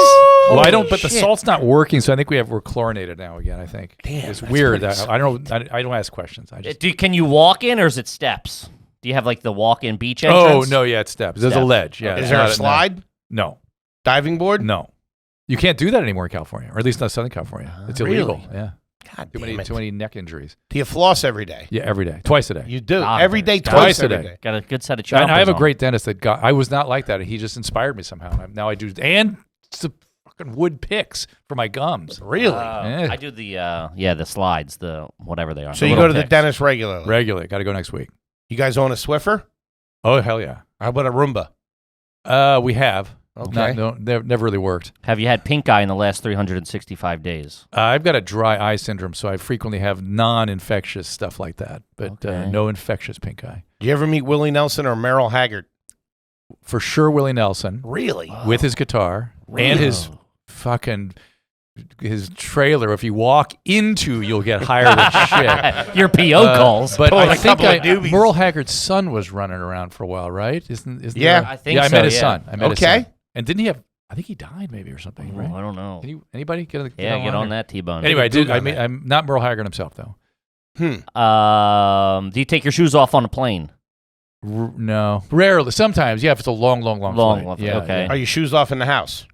Well, I don't. Holy But the shit. salt's not working, so I think we're chlorinated now again. I think. Damn, it's that's weird. pretty That I don't. I don't ask questions. I just. Can you walk in or is it steps? Do you have like the walk-in beach Oh entrance? no! Yeah, it's steps. There's a Steps. ledge. Yeah. Is it's there not a slide? No. Diving board? No. You can't do that anymore in California, or at least not Southern California. It's illegal. Really? Yeah. God Too damn it. many neck injuries. Do you floss every day? Yeah, every day, twice a day. You do. Ah, Every day, twice twice a every day. day. Got a good set of And I have chompers a on. great dentist that I was not like that. And he just inspired me somehow. Now I do, and it's fucking wood picks for my gums. Really? Yeah. I do the slides, the whatever they are. So you go to the dentist regularly? Regularly. Got to go next week. You guys own a Swiffer? Oh, hell yeah. How about a Roomba? We have. Okay. They've never really worked. Have you had pink eye in the last 365 days? I've got a dry eye syndrome, so I frequently have non-infectious stuff like that, but Okay. no infectious pink eye. Do you ever meet Willie Nelson or Merrill Haggard? For sure, Willie Nelson Really? with his guitar and his fucking his trailer. If you walk into, you'll get hired as shit. Your PO calls. But Pulling I a think couple of doobies. Merle Haggard's son was running around for a while, right? Isn't Yeah. there- I think yeah, I so, met his yeah. son. I met his Okay. son. And didn't he have? I think he died maybe or something, Oh, right? I don't know. Anybody get Get on that T-bone. Anyway, Google that. I'm not Merle Haggard himself though. Do you take your shoes off on a plane? No, rarely. Sometimes, yeah. If it's a long flight. Yeah, okay. Are your shoes off in the house?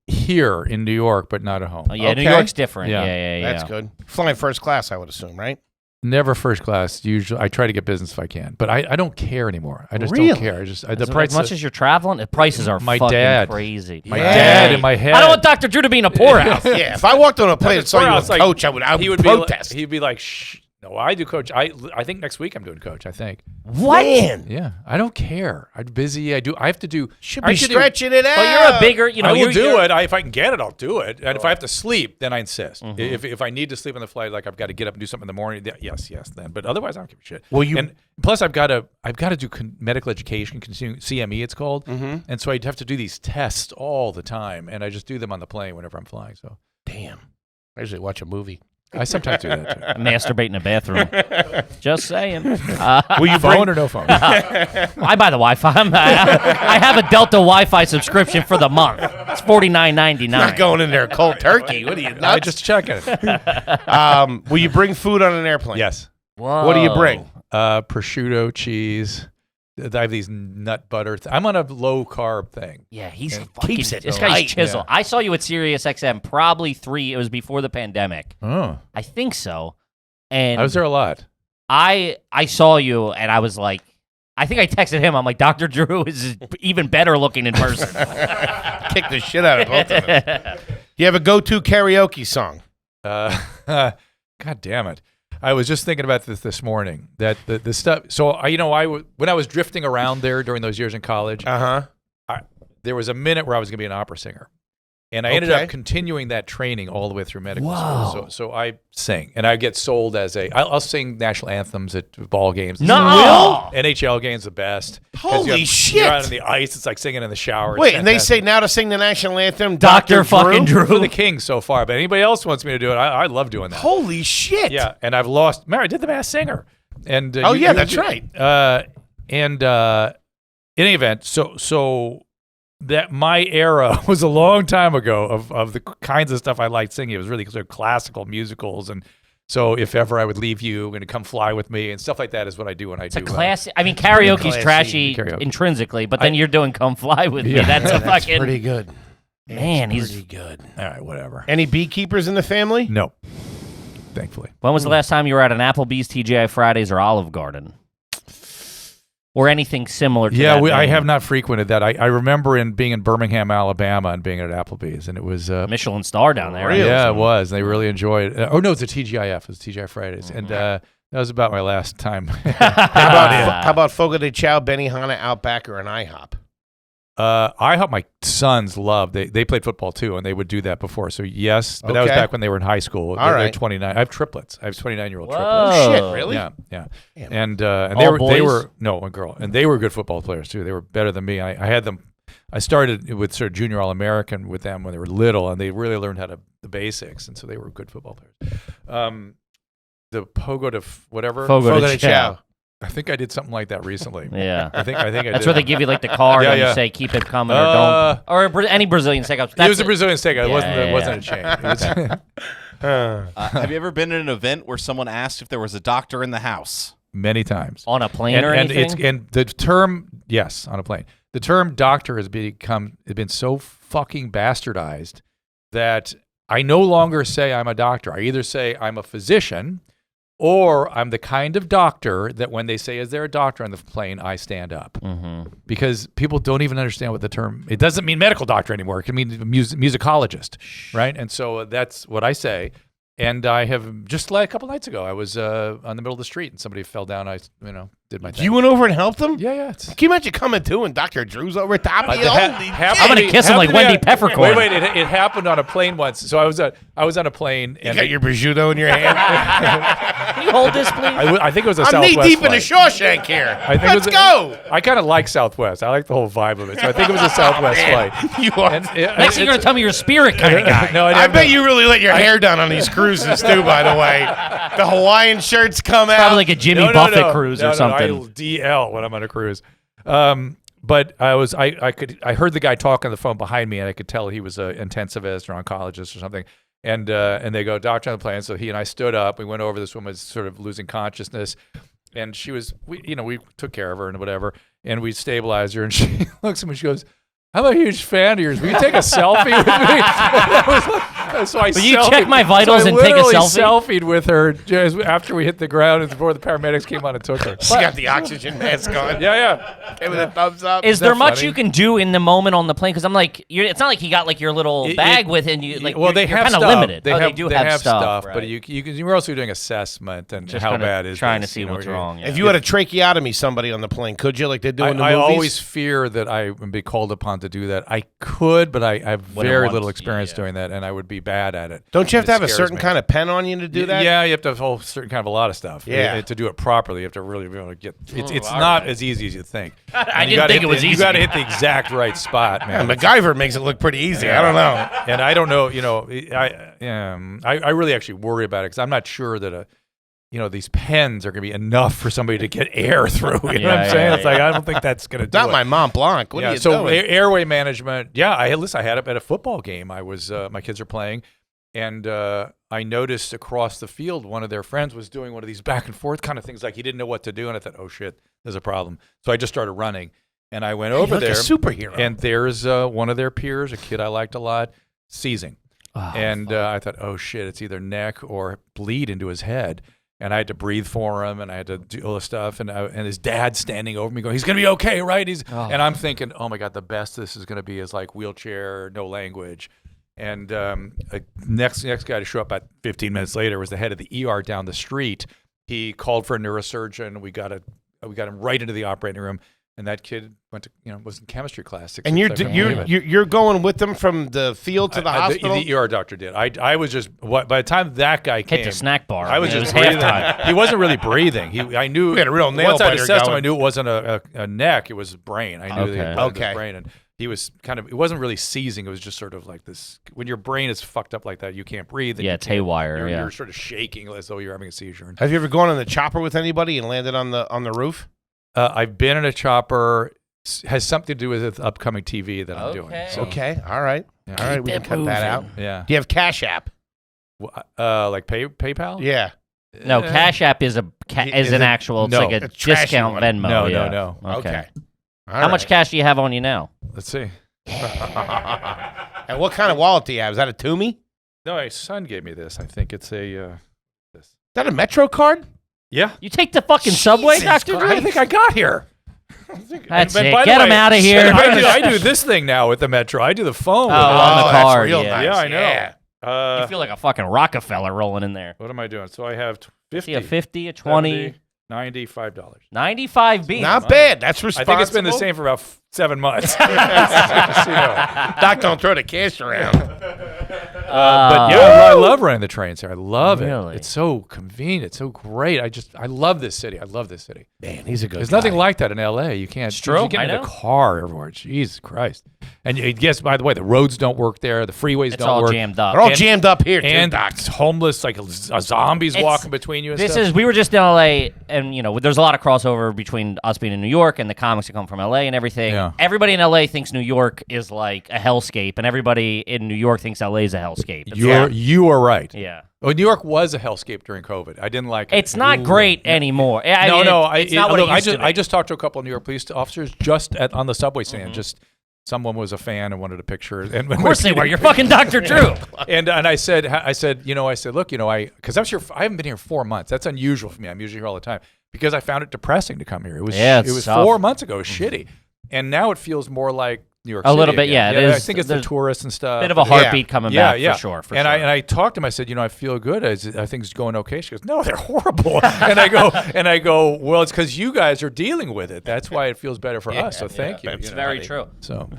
Here in New York, but not at home. Oh, yeah, New Okay. York's different. Yeah. Yeah. That's good. Flying first class, I would assume, right? Never first class. Usually, I try to get business if I can, but I don't care anymore. I just Really? don't care. The price. As much as you're traveling, the prices are My fucking dad. crazy. my Yeah. dad in my head. I don't want Dr. Drew to be in a poorhouse. Yeah. If I walked on a plane and saw you It's a like- coach, I would he protest. He'd be like, "Shh, No, I do coach. I think next week I'm doing coach. I think. What? Man. Yeah, I don't care. I'm busy. I have to do. Should be stretching it out. But you're a bigger, I will do you're- it. If I can get it, I'll do it. And if I have to sleep, then I insist. If I need to sleep on the flight, like I've got to get up and do something in the morning, yes, then. But otherwise, I don't give a shit. Well, and plus I've got to do medical education, CME it's called, and so I have to do these tests all the time, and I just do them on the plane whenever I'm flying. So damn, I usually watch a movie. I sometimes do that too. Masturbate in a bathroom. Just saying. Will you phone or no phone? I buy the Wi-Fi. I have a Delta Wi-Fi subscription for the month. It's $49.99. Not going in there cold turkey. What are you nuts? I just checking. Will you bring food on an airplane? Yes. Whoa. What do you bring? Prosciutto, cheese. I have these nut butter. I'm on a low carb thing. Yeah, he's And fucking. keeps it This guy's light. chisel. Yeah. I saw you at Sirius XM probably 3. It was before the pandemic. Oh, I think so. And I was there a lot. I saw you and I was like, I think I texted him. I'm like, Dr. Drew is even better looking in person. Kick the shit out of both of them. You have a go-to karaoke song? God damn it. I was just thinking about this morning, that the stuff. So, when I was drifting around there during those years in college, there was a minute where I was going to be an opera singer. And I ended up continuing that training all the way through medical school. So I sing, and I get sold as I'll sing national anthems at ball games. No! NHL games the best. 'Cause Holy shit. You're out on the ice. It's like singing in the shower. Wait, It's and they fantastic. say now to sing the national anthem, Dr. fucking For Drew. the Kings so far, but anybody else wants me to do it, I love doing that. Holy shit. Yeah, and I've lost. Remember, I did the Masked Singer. And That's right. In any event, so that my era was a long time ago of the kinds of stuff I liked singing. It was really sort of classical musicals, and so if ever I would leave you and come fly with me and stuff like that is what I do when I It's do. a classic. I mean, karaoke's classy trashy karaoke. intrinsically, but then you're doing "Come Fly with Me." Yeah. That's a That's fucking pretty good. man. Pretty He's. good. All right, whatever. Any beekeepers in the family? No, thankfully. When was the last time you were at an Applebee's, TGI Fridays, or Olive Garden, or anything similar to Yeah, that? I venue? have not frequented that. I remember being in Birmingham, Alabama, and being at Applebee's, and it was Michelin star down there. Really? yeah, it was. They really enjoyed it. Oh no, it's a TGIF. It was TGI Fridays, and that was about my last time. How about Fogo de Chao, Benihana, Outback, or an IHOP? IHOP, my sons loved. They played football too, and they would do that before. So yes, but that was Okay. back when they were in high school. All They're right. 29. I have triplets. I have 29-year-old Whoa. triplets. Shit, really? Yeah. Damn. And All they boys? were no, one girl, and they were good football players too. They were better than me. I had them. I started with sort of junior All-American with them when they were little, and they really learned how to the basics, and so they were good football players. The Pogo de whatever. Fogo Fogo de de Chao. Chao. I think I did something like that recently. Yeah. I think I That's did. where they give you like the card Yeah, and yeah. you say keep it coming or don't, or any Brazilian steakhouse. It was a Brazilian steak. It wasn't. Yeah, It wasn't yeah. a chain. It was Have you ever been at an event where someone asked if there was a doctor in the house? many times. on a plane or anything. And the term, yes, on a plane. The term doctor has been so fucking bastardized that I no longer say I'm a doctor. I either say I'm a physician, or I'm the kind of doctor that when they say, is there a doctor on the plane, I stand up. Mm-hmm. Because people don't even understand what the term, it doesn't mean medical doctor anymore. It can mean musicologist, right? And so that's what I say. And I have, just like a couple nights ago, I was on the middle of the street and somebody fell down. I, did my thing. You went over and helped them? Yeah. Can you imagine coming to and Dr. Drew's over top of you? Holy I'm gonna kiss him like Wendy Peppercorn. Wait, it happened on a plane once. So I was on a plane. You And got your prosciutto in your hand? Can you hold this, please? I think it was a I'm Southwest knee deep in the flight. Shawshank here. I think Let's go. I kind of like Southwest. I like the whole vibe of it. So I think it was a Southwest flight. You are. Next thing you're gonna tell me you're a spirit kind of guy. No, I bet you really let your hair down on these cruises too, by the way. The Hawaiian shirts come out. Probably like a Jimmy Buffett cruise or something. I DL when I'm on a cruise. But I heard the guy talk on the phone behind me, and I could tell he was an intensivist or oncologist or something. And they go, doctor on the plane. So he and I stood up. We went over. This woman was sort of losing consciousness, and she was, we took care of her and whatever, and we stabilized her. And she looks at me, she goes, "I'm a huge fan of yours. Will you take a selfie with me?" So I Will you check my vitals and take a literally selfie? selfied with her just after we hit the ground and before the paramedics came on and took her. She got the oxygen mask on. Yeah. Gave it a thumbs up. Is there that much funny? you can do in the moment on the plane? Because I'm like, it's not like you got like your little bag with and you like. Well, they you're have kind of stuff. limited. They do have have stuff, right. but you're also doing assessment and Just how kinda bad is trying this, to see you know, what's you're- wrong. Yeah. If you had a tracheotomy somebody on the plane, could you, like they do in the I movies? always fear that I would be called upon to do that. I could, but I have very want little to, experience yeah. doing that, and I would be bad at it. Don't you have It to have a scares certain me. kind of pen on you to do that? Yeah, you have to have a whole certain kind of a lot of stuff. Yeah. To do it properly, you have to really be able to get. It's all not right. as easy as you think. I And didn't you gotta think hit it was the- easy. You got to hit the exact right spot, Yeah, man. MacGyver makes it look pretty easy. I don't know. And I don't know, I really actually worry about it because I'm not sure that these pens are going to be enough for somebody to get air through. You know what I'm saying? It's like I don't think that's going to do Not it. my Mont Blanc. What are you so doing? airway management. Yeah, I had it at a football game. I was my kids are playing, and I noticed across the field one of their friends was doing one of these back and forth kind of things, like he didn't know what to do, and I thought, oh shit, there's a problem. So I just started running, and I went over You're like there, a superhero. and there's one of their peers, a kid I liked a lot, seizing, and I thought, oh shit, it's either neck or bleed into his head. And I had to breathe for him, and I had to do all this stuff. And his dad standing over me going, he's going to be okay, right? And I'm thinking, oh, my God, the best this is going to be is like wheelchair, no language. And next guy to show up about 15 minutes later was the head of the ER down the street. He called for a neurosurgeon. We got him right into the operating room. And that kid went to, was in chemistry class. And you're going with them from the field to the hospital? The ER doctor did. I was just, by the time that guy came. Hit the snack bar. I was It just was breathing. halftime. He wasn't really breathing. I knew. We had a real nail Once I biter assessed him, going. I knew it wasn't a neck. It was brain. I knew that he had Okay. his brain. And he was it wasn't really seizing. It was just sort of like this. When your brain is fucked up like that, you can't breathe. And Yeah, you it's can't- haywire, yeah. You're sort of shaking as though you're having a seizure. Have you ever gone on the chopper with anybody and landed on the roof? I've been in a chopper. Has something to do with the upcoming TV that I'm doing. So, Okay, all right. Yeah. All right, we can Keep cut it that out. moving. Yeah. Do you have Cash App? Like PayPal? Yeah. No, Cash App is an actual. It's No. like a A trashy discount one. Venmo. No, yeah. no. Okay. All How much right. cash do you have on you now? Let's see. And what kind of wallet do you have? Is that a Toomey? No, my son gave me this. I think it's a. Is that a Metro card? Yeah. You take the fucking subway, Jesus Dr. Christ. Drew? I think I got here. That's And it. by the Get him way, out of here. I do this thing now with the Metro. I do the phone. Oh, with it. on the that's card, real yeah. nice. Yeah, I know. Yeah. You feel like a fucking Rockefeller rolling in there. What am I doing? So I have 50, See a 50, a 20, 70, $95. 95 beans. Not bad. That's I responsible. think it's been the same for about 7 months. Doc, don't throw the cash around. But yeah, I love running the trains here. I love Really? it. It's so convenient. It's so great. I love this city. I love this city. Man, he's a good There's guy. nothing like that in L.A. You can't. true. You get I in a know. car everywhere. Jesus Christ. And yes, by the way, the roads don't work there. The freeways It's don't all work. jammed up. They're all And- jammed up here, too, And Doc. homeless, like zombies It's- walking between you and stuff. We were just in LA, and there's a lot of crossover between us being in New York and the comics that come from LA and everything. Yeah. Everybody in LA thinks New York is like a hellscape, and everybody in New York thinks LA is a hellscape. You are right. Yeah. Oh, New York was a hellscape during COVID. I didn't like it. It's not great anymore. It's not what it used to be. I just talked to a couple of New York police officers just on the subway stand. Just someone was a fan and wanted a picture. And Of course they were. You're fucking Dr. Drew. And I said, look, because I haven't been here 4 months. That's unusual for me. I'm usually here all the time because I found it depressing to come here. It was it's it was tough. 4 months ago. It was shitty, and now it feels more like New York A City little bit, again. yeah, it I is. think it's the There's tourists and stuff. Bit of a heartbeat coming back for sure. And I talked to him. I said, I feel good. I think it's going okay. She goes, no, they're horrible. and I go, well, it's because you guys are dealing with it. That's why it feels better for us. So thank you. It's very true. So,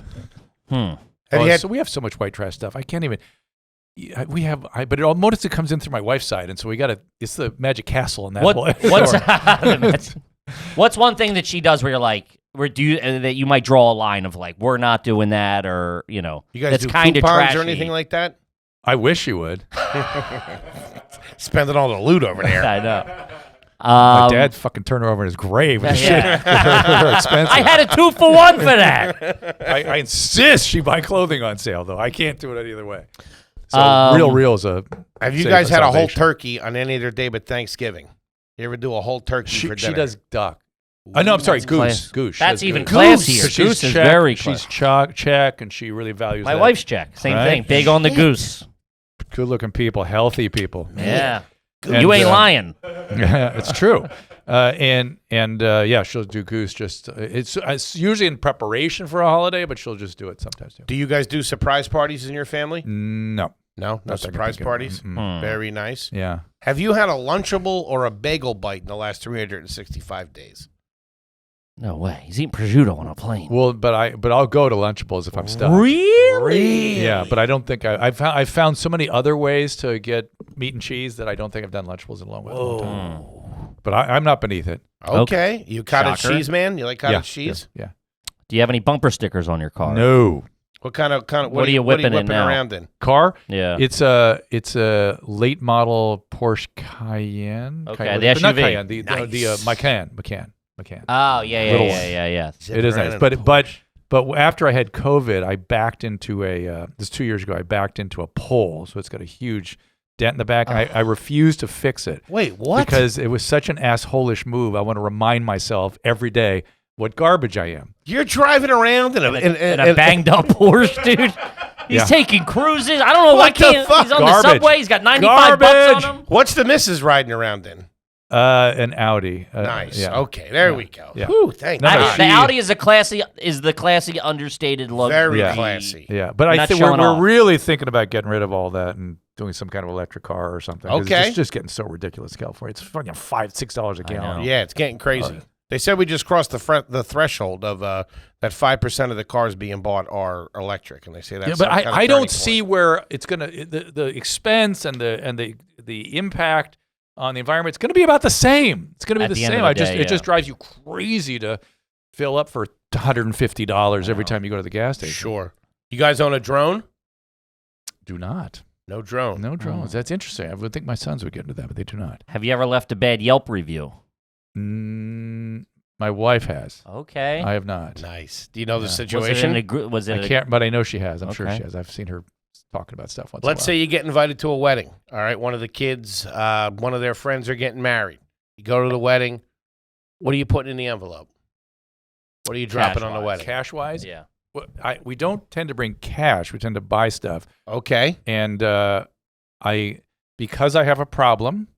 Have so we have so much white trash stuff. I can't even. But it all mostly comes in through my wife's side, and so we got to. It's the magic castle in that. What's one thing that she does where you're like, that you might draw a line of like, we're not doing that, or You guys that's do kind of coupons trashy or anything like that? I wish you would. Spending all the loot over there. I know. My dad fucking turned her over in his grave with the shit. They're expensive. I had a 2-for-1 for that. I insist she buy clothing on sale, though. I can't do it any other way. So Real is a. Have you safe guys had a whole salvation. turkey on any other day but Thanksgiving? You ever do a whole turkey for dinner? She does duck. No, I'm sorry, That's goose. class. Goose. She That's does even goose. classier. Because Goose she's is Czech, very She's classy. Czech, and she really values My that. wife's Czech. Same Right? thing. Big on the goose. Good-looking people, healthy people. Yeah. And, You ain't lying. It's true. Yeah, she'll do goose. Just it's usually in preparation for a holiday, but she'll just do it sometimes too. Do you guys do surprise parties in your family? No. No surprise parties. Very nice. Yeah. Have you had a Lunchable or a bagel bite in the last 365 days? No way. He's eating prosciutto on a plane. Well, but I'll go to Lunchables if I'm stuck. Really? Yeah, but I don't think I've found so many other ways to get meat and cheese that I don't think I've done Lunchables in a long time. But I'm not beneath it. Okay. You cottage Shocker. cheese, man? You like cottage cheese? Yeah. Do you have any bumper stickers on your car? No. What kind of What are you whipping in now? around in? Car? Yeah. It's a late model Porsche Cayenne. Okay, the But not SUV. Cayenne, the Macan. Oh, yeah. Little Yeah. It is nice. But after I had COVID, I backed into this 2 years ago, I backed into a pole. So it's got a huge dent in the back. I refused to fix it. Wait, what? Because it was such an assholish move. I want to remind myself every day what garbage I am. You're driving around in a banged up Porsche, dude. He's taking cruises. I don't know why What the can't. fuck? He's on the Garbage. subway. He's got 95 bucks on him. What's the missus riding around in? An Audi. Nice. Yeah. Okay, there we go. Yeah. Whew, thank No, God. no, The Audi is the classy, understated look. Very Yeah. classy. Yeah, but I Not think showing we're off. really thinking about getting rid of all that and doing some kind of electric car or something. 'Cause Okay. It's just getting so ridiculous in California. It's fucking $5-6 a gallon. know. Yeah, it's getting crazy. They said we just crossed the threshold of that 5% of the cars being bought are electric, and they say that's Yeah, but some kind of I turning don't point. see where it's gonna the expense and the impact on the environment. It's gonna be about the same. It's gonna be At the the end same. of the day, It just drives you crazy to fill up for $150 every time you go to the gas station. Sure. You guys own a drone? Do not. No drone. No drones. That's interesting. I would think my sons would get into that, but they do not. Have you ever left a bad Yelp review? My wife has. Okay. I have not. Nice. Do you know the Yeah. was it situation? in a group? Was it? I can't, but I know she has. I'm sure Okay. she has. I've seen her talking about stuff once. Let's in a say you get invited to a wedding. All right, one of the kids, one of their friends are getting married. You go to the wedding. What are you putting in the envelope? What are you dropping on the Cash-wise. wedding? Cash wise, Yeah. well, we don't tend to bring cash. We tend to buy stuff, Okay. and because I have a problem,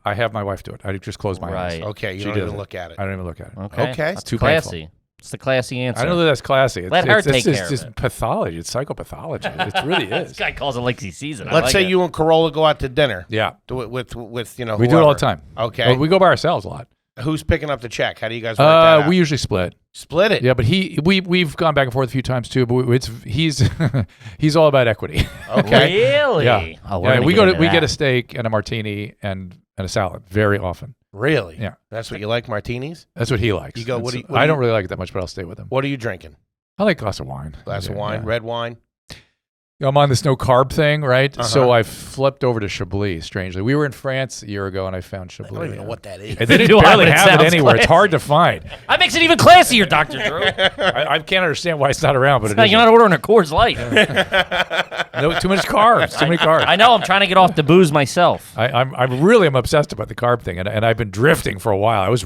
I have my wife do it. I just close my eyes. Right. Okay. You She don't does even it. look at it. I don't even look at it. Okay. Okay. That's Too classy. It's the classy answer. I don't know that that's classy. Let her take it's care of just it. pathology. It's psychopathology. It really This is. guy calls it like he sees it. I Let's like say it. you and Corolla go out to dinner. Yeah, Do it with we do it all whoever. the time. Okay. Well, we go by ourselves a lot. Who's picking up the check? How do you guys work that out? We usually split. Split it. Yeah, but we've gone back and forth a few times too. But he's all about equity. Okay. Really? Yeah. Oh, we're Yeah, gonna we get into get a that. steak and a martini and a salad very often. Really? Yeah. That's what you like, martinis? That's what he likes. You go, And what so do you- I don't really like it that much, but I'll stay with him. What are you drinking? I like a glass of wine. Glass of Yeah, wine, yeah. red wine. I'm on this no carb thing, right? Uh-huh. So I flipped over to Chablis. Strangely, we were in France a year ago, and I found I Chablis. don't even know what that is. And they Do didn't I, barely but it have it sounds anywhere. It's classy. hard to find. That makes it even classier, Dr. Drew. I can't understand why it's not around, but it You're is. not ordering a Coors Light. No, too much carbs. Too many carbs. I know. I'm trying to get off the booze myself. I'm really obsessed about the carb thing, and I've been drifting for a while. I was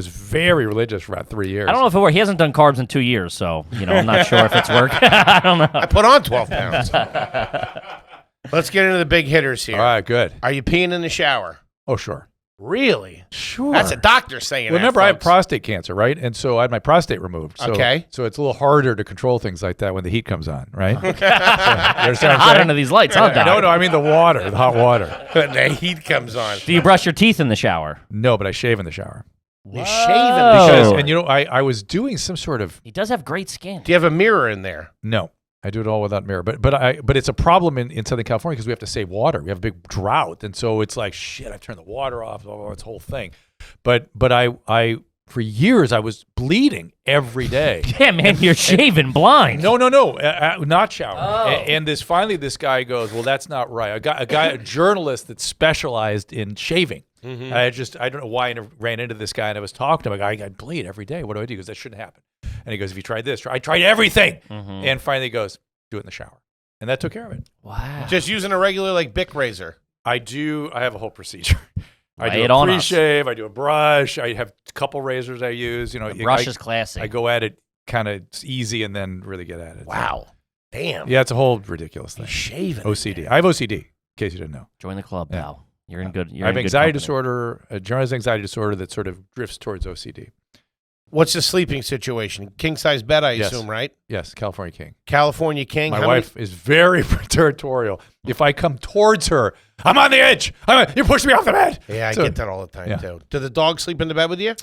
very religious for about 3 years. I don't know if it worked. He hasn't done carbs in 2 years, so I'm not sure if it's worked. I don't know. I put on 12 pounds. Let's get into the big hitters here. All right, good. Are you peeing in the shower? Oh, sure. Really? Sure. That's a doctor saying Well, that, remember, I have folks. prostate cancer, right? And so I had my prostate removed. So, Okay. So it's a little harder to control things like that when the heat comes on, right? You understand what I'm Hot saying? under these lights, huh, Doc? No, I mean the water, the hot water. The heat comes on. Do you brush your teeth in the shower? No, but I shave in the shower. You shave in Whoa. the Because, shower. and I was doing some sort of, He does have great skin. Do you have a mirror in there? no, I do it all without mirror. But it's a problem in Southern California because we have to save water. We have a big drought. And so it's like, shit, I've turned the water off, it's a whole thing. But I for years, I was bleeding every day. Yeah, man, you're shaving blind. No, not showering. Oh. And this guy goes, well, that's not right. A journalist that specialized in shaving. Mm-hmm. I don't know why I ran into this guy, and I was talking to him. I bleed every day. What do I do? He goes, that shouldn't happen. And he goes, if you tried this, I tried everything. Mm-hmm. And finally he goes, do it in the shower. And that took care of it. Wow. Just using a regular Bic razor. I have a whole procedure. I Lay do it a on us. pre-shave. I do a brush. I have a couple razors I use. The brush is classy. I go at it kind of easy and then really get at it. Wow. Damn. Yeah, it's a whole ridiculous thing. He's shaving. OCD. I have OCD, in case you didn't know. Join the club, pal. You're in good. I have anxiety disorder, a generalized anxiety disorder that sort of drifts towards OCD. What's the sleeping situation? King size bed, I Yes. assume, right? Yes, California King. California King. My wife is very territorial. If I come towards her, I'm on the edge. You push me off the bed. Yeah, I So- get that all the time Yeah. too. Do the dogs sleep in the bed with you?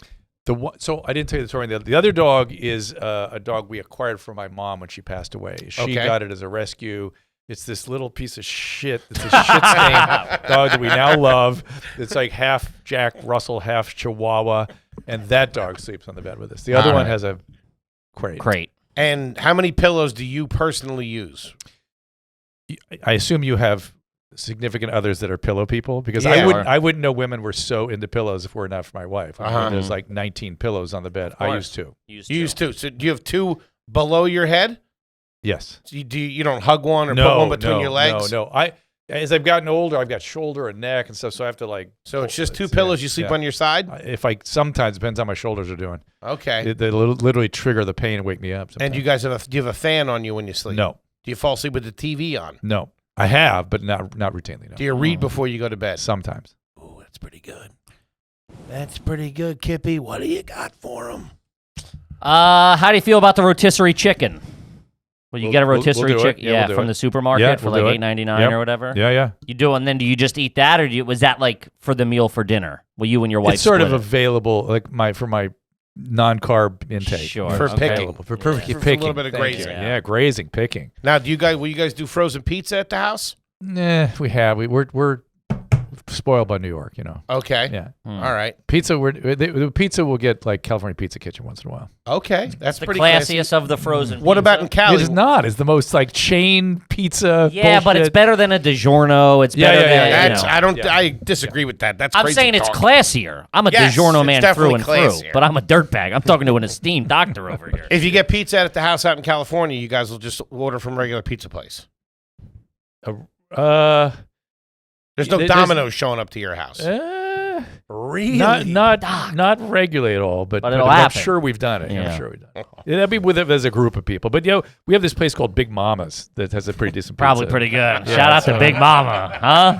So I didn't tell you the story. The other dog is a dog we acquired from my mom when she passed away. She Okay. got it as a rescue. It's this little piece of shit. It's a shit-stained dog that we now love. It's like half Jack Russell, half Chihuahua, and that dog sleeps on the bed with us. The other one has a crate. And how many pillows do you personally use? I assume you have significant others that are pillow people, because Yeah. I wouldn't know women were so into pillows if we're not for my wife. I mean, there's like 19 pillows on the bed. I use 2. You use 2. So do you have 2 below your head? Yes. So you don't hug one or put one between your legs? No. As I've gotten older, I've got shoulder and neck and stuff, so I have to like. So it's just 2 pillows. You sleep on your side? Sometimes depends how my shoulders are doing. Okay. They literally trigger the pain and wake me up. Sometimes. And you guys do you have a fan on you when you sleep? No. Do you fall asleep with the TV on? No. I have, but not routinely. No. Do you read before you go to bed? Sometimes. Oh, that's pretty good. That's pretty good, Kippy. What do you got for him? How do you feel about the rotisserie chicken? Well, you get a rotisserie we'll do it. chicken, Yeah, we'll do from it. the supermarket Yeah, for we'll like do it. $8.99 or whatever. Yeah. You do, and then do you just eat that, or was that like for the meal for dinner? Will you and your wife? It's sort of split it? available, like for my non-carb intake. Sure. For It's picking. available. For perfect For a picking. little bit of Thank grazing. you. Yeah, grazing, picking. Now, will you guys do frozen pizza at the house? Nah, we have. We're spoiled by New York, you know. Okay. Yeah. All right. Pizza. The pizza will get like California Pizza Kitchen once in a while. Okay. That's the pretty classiest classy. of the frozen. What about in Cali? It is not. It's the most like chain pizza. Yeah, but it's bullshit. better than a DiGiorno. It's better than. That's, you know. I don't. I disagree with that. That's I'm crazy saying it's talk. classier. I'm a Yes, DiGiorno it's man definitely through and classier. through, but I'm a dirtbag. I'm talking to an esteemed doctor over here. If you get pizza at the house out in California, you guys will just order from a regular pizza place. There's no Domino's showing up to your house. Really? Not regularly at all, but it'll I'm happen. sure we've done it. Yeah. I'm sure we've done it. That'd be with it as a group of people. But we have this place called Big Mama's that has a pretty decent Probably pizza. pretty good. Shout out to Big Mama, huh?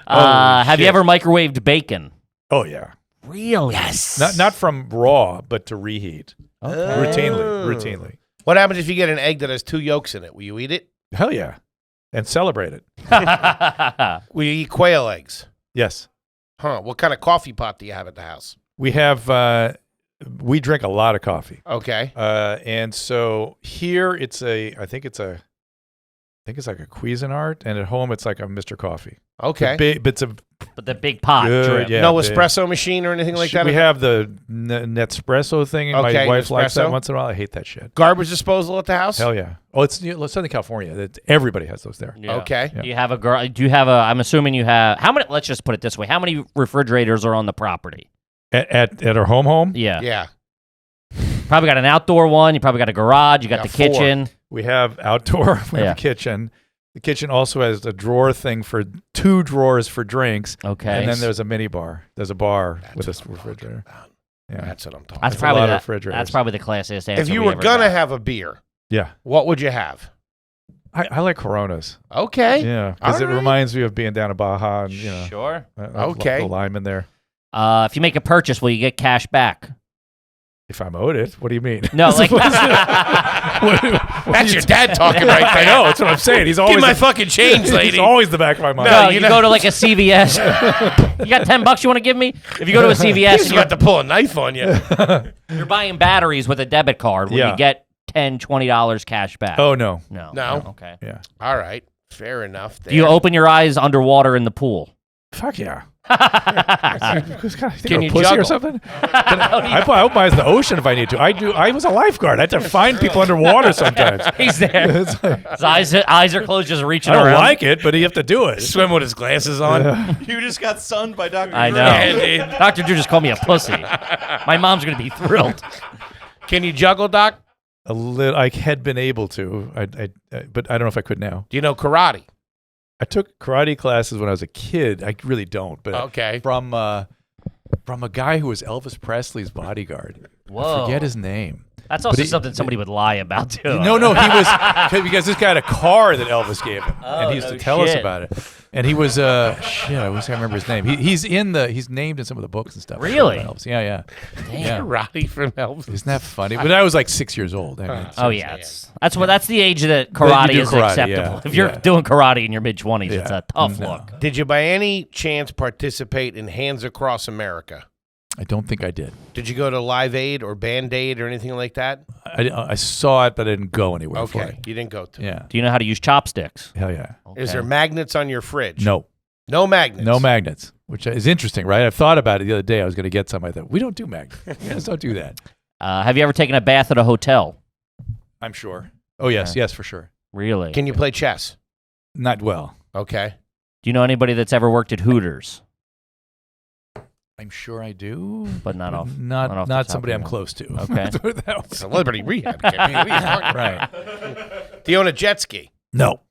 Yeah. Have you ever microwaved bacon? Oh yeah. Really? Yes. Not from raw, but to reheat. Routinely. What happens if you get an egg that has 2 yolks in it? Will you eat it? Hell yeah. And celebrate it. Will you eat quail eggs? Yes. Huh. What kind of coffee pot do you have at the house? We have we drink a lot of coffee. Okay. And so here I think it's like a Cuisinart, and at home it's like a Mr. Coffee. Okay. But it's a But the big pot good, drip. yeah, no big. espresso machine or anything like that? We have the Nespresso thing, and Okay, my wife likes that Nespresso. once in a while. I hate that shit. Garbage disposal at the house? Hell yeah. Oh, it's Southern California. Everybody has those there. Yeah. Okay. Yeah. Do you have a girl? Do you have a? I'm assuming you have. How many? Let's just put it this way: how many refrigerators are on the property? At our home? Yeah. Yeah. Probably got an outdoor one. You probably got a garage. You got the 4. kitchen. We have outdoor. We Yeah. have a kitchen. The kitchen also has a drawer thing for 2 drawers for drinks. Okay. And then there's a mini bar. There's a bar with That's a what I'm talking refrigerator. about. Yeah. That's what I'm talking That's about. probably lot of the, refrigerators. That's probably the classiest answer. If you we were ever going to got. have a beer, Yeah. what would you have? I like Coronas. Okay. Yeah. Because it All right. reminds me of being down in Baja and, you know. Sure. Okay. The lime in there. If you make a purchase, will you get cash back? If I'm owed it, what do you mean? No, like That's your dad talking right there. I know. That's what I'm saying. He's Give always me my fucking change, lady. He's always the back of my mind. no, you you know- go to like a CVS. You got $10 you want to give me? If you go to a CVS He's and about to pull a knife on you. you're buying batteries with a debit card, will Yeah. you get $10, $20 cash back? Oh, no. No. No. Okay. Yeah. All right. Fair enough. Do you open your eyes underwater in the pool? Fuck yeah. Can you pussy juggle? or something? I open my eyes in the ocean if I need to. I was a lifeguard. I had to find people underwater sometimes. He's there. It's like, His eyes are closed, just reaching I don't around. like it, but you have to do it. swim with his glasses on? You just got sunned by Dr. I Drew. know. Yeah, dude. Dr. Drew just called me a pussy. My mom's going to be thrilled. Can you juggle, Doc? A little. I had been able to, but I don't know if I could now. Do you know karate? I took karate classes when I was a kid. I really don't, but Okay. from a guy who was Elvis Presley's bodyguard. Whoa. I forget his name. That's also something somebody would lie about too. No, he was because this guy had a car that Elvis gave him, and he used to tell us about it. And he was I wish I remember his name. He's named in some of the books and stuff. Really? Elvis. Yeah. Damn. Karate from Elvis. Isn't that funny? But I was like 6 years old. I mean, That's the age that karate is karate, acceptable. yeah. If you're doing karate in your mid-20s, it's a tough look. Did you by any chance participate in Hands Across America? I don't think I did. Did you go to Live Aid or Band Aid or anything like that? I saw it, but I didn't go anywhere for Okay, it. you didn't go to. Yeah. Do you know how to use chopsticks? Hell yeah. Okay. Is there magnets on your fridge? No. No magnets? No magnets, which is interesting, right? I thought about it the other day. I was going to get some. I thought, we don't do magnets. We just don't do that. Have you ever taken a bath at a hotel? I'm sure. Oh, yes, for sure. Really? Can you play chess? Not well. Okay. Do you know anybody that's ever worked at Hooters? I'm sure I do, But not off not somebody I'm close to. Okay. Celebrity rehab. Right. Do you own a jet ski? No.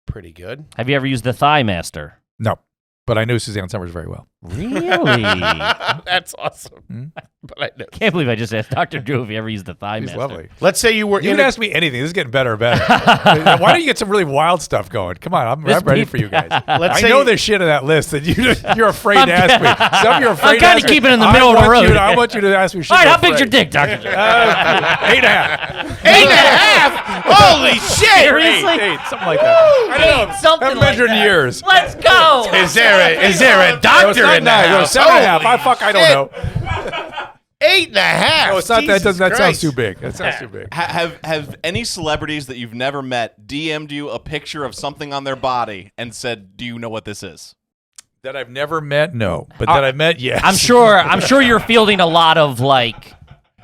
Pretty good. Have you ever used the Thigh Master? No. But I knew Suzanne Summers very well. Really? That's awesome. But I know. Can't believe I just asked Dr. Drew if he ever used the Thigh She's Master. lovely. Let's say you were You in can ask me anything. This is getting better and better. Why don't you get some really wild stuff going? Come on, I'm ready for you guys. Let's I say know there's shit in that list that you're afraid to ask me. Some you're afraid I'm to kind ask of me. keeping it in the middle of the road. I want you to ask me shit. All right, you're how big's your afraid. dick, Dr. Drew? 8.5. 8.5? Holy shit! Seriously? 8, something like that. I don't know. Something I've like measured in that. years. Let's go. Is there a No, doctor it's not in the 9. No, house? 7.5. I don't know. 8.5. No, it's not. Jesus That sounds Christ. too big. That sounds too big. Have any celebrities that you've never met DM'd you a picture of something on their body and said, "Do you know what this is?" That I've never met, no. But that I've met, yes. I'm sure you're fielding a lot of like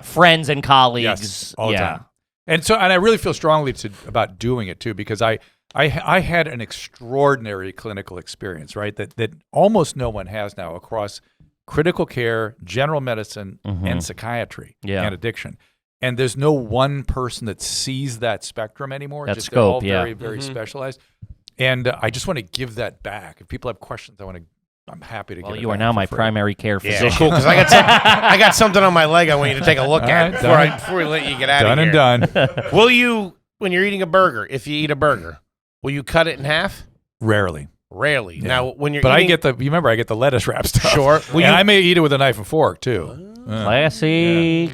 friends and colleagues. Yes, all the time. And I really feel strongly about doing it too, because I had an extraordinary clinical experience, right? That almost no one has now across critical care, general medicine, and psychiatry and addiction. And there's no one person that sees that spectrum anymore. That just scope, they're all very, very specialized. And I just want to give that back. If people have questions, I'm happy to give it back. Well, you are now my primary care physician. Yeah, cool. Because I got something on my leg I want you to take a look at before we let you get out of here. Done and done. Will you, when you're eating a burger, if you eat a burger, will you cut it in half? Rarely. Rarely. Yeah. Now, when you're But eating... you remember I get the lettuce wrap stuff. Sure. And I may eat it with a knife and fork, too. Classy.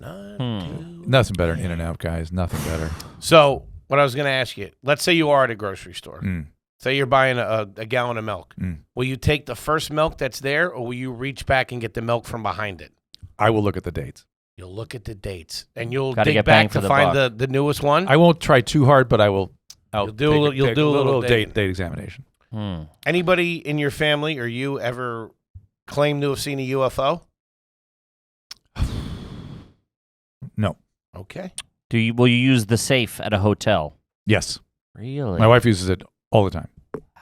Nothing better than In-N-Out, guys. Nothing better. So, what I was going to ask you, let's say you are at a grocery store. Say you're buying a gallon of milk. Will you take the first milk that's there, or will you reach back and get the milk from behind it? I will look at the dates. You'll look at the dates, and you'll Gotta dig get bang back for to the find buck. the newest one? I won't try too hard, but I will. You'll do a little date examination. Anybody in your family or you ever claim to have seen a UFO? No. Okay. Will you use the safe at a hotel? Yes. Really? My wife uses it all the time.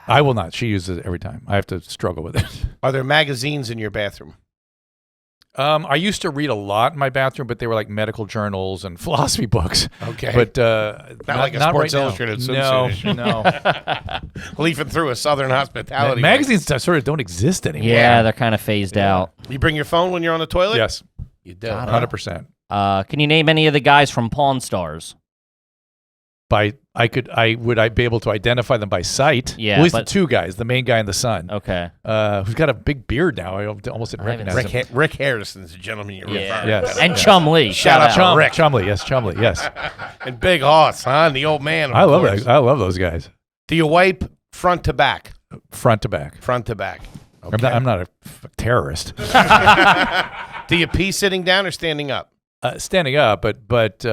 I will not. She uses it every time. I have to struggle with it. Are there magazines in your bathroom? I used to read a lot in my bathroom, but they were like medical journals and philosophy books. Okay. But not like a Sports right Illustrated now. swimsuit No. Leafing through a Southern hospitality. Magazines sort of don't exist anymore. Yeah, they're kind of phased out. You bring your phone when you're on the toilet? Yes. You do. 100%. Can you name any of the guys from Pawn Stars? Would I be able to identify them by sight? Yeah, at least the but- two guys, the main guy and the son. Okay. Who's got a big beard now? I almost didn't recognize him. Rick Harrison's the gentleman you're referring Yes. to. And Chum Lee. Shout out to Rick. Chumley, yes. And Big Hoss, huh? And the old man. Of I love course. it. I love those guys. Do you wipe front to back? Front to back. Front to back. Okay. I'm not a terrorist. Do you pee sitting down or standing up? Standing up, but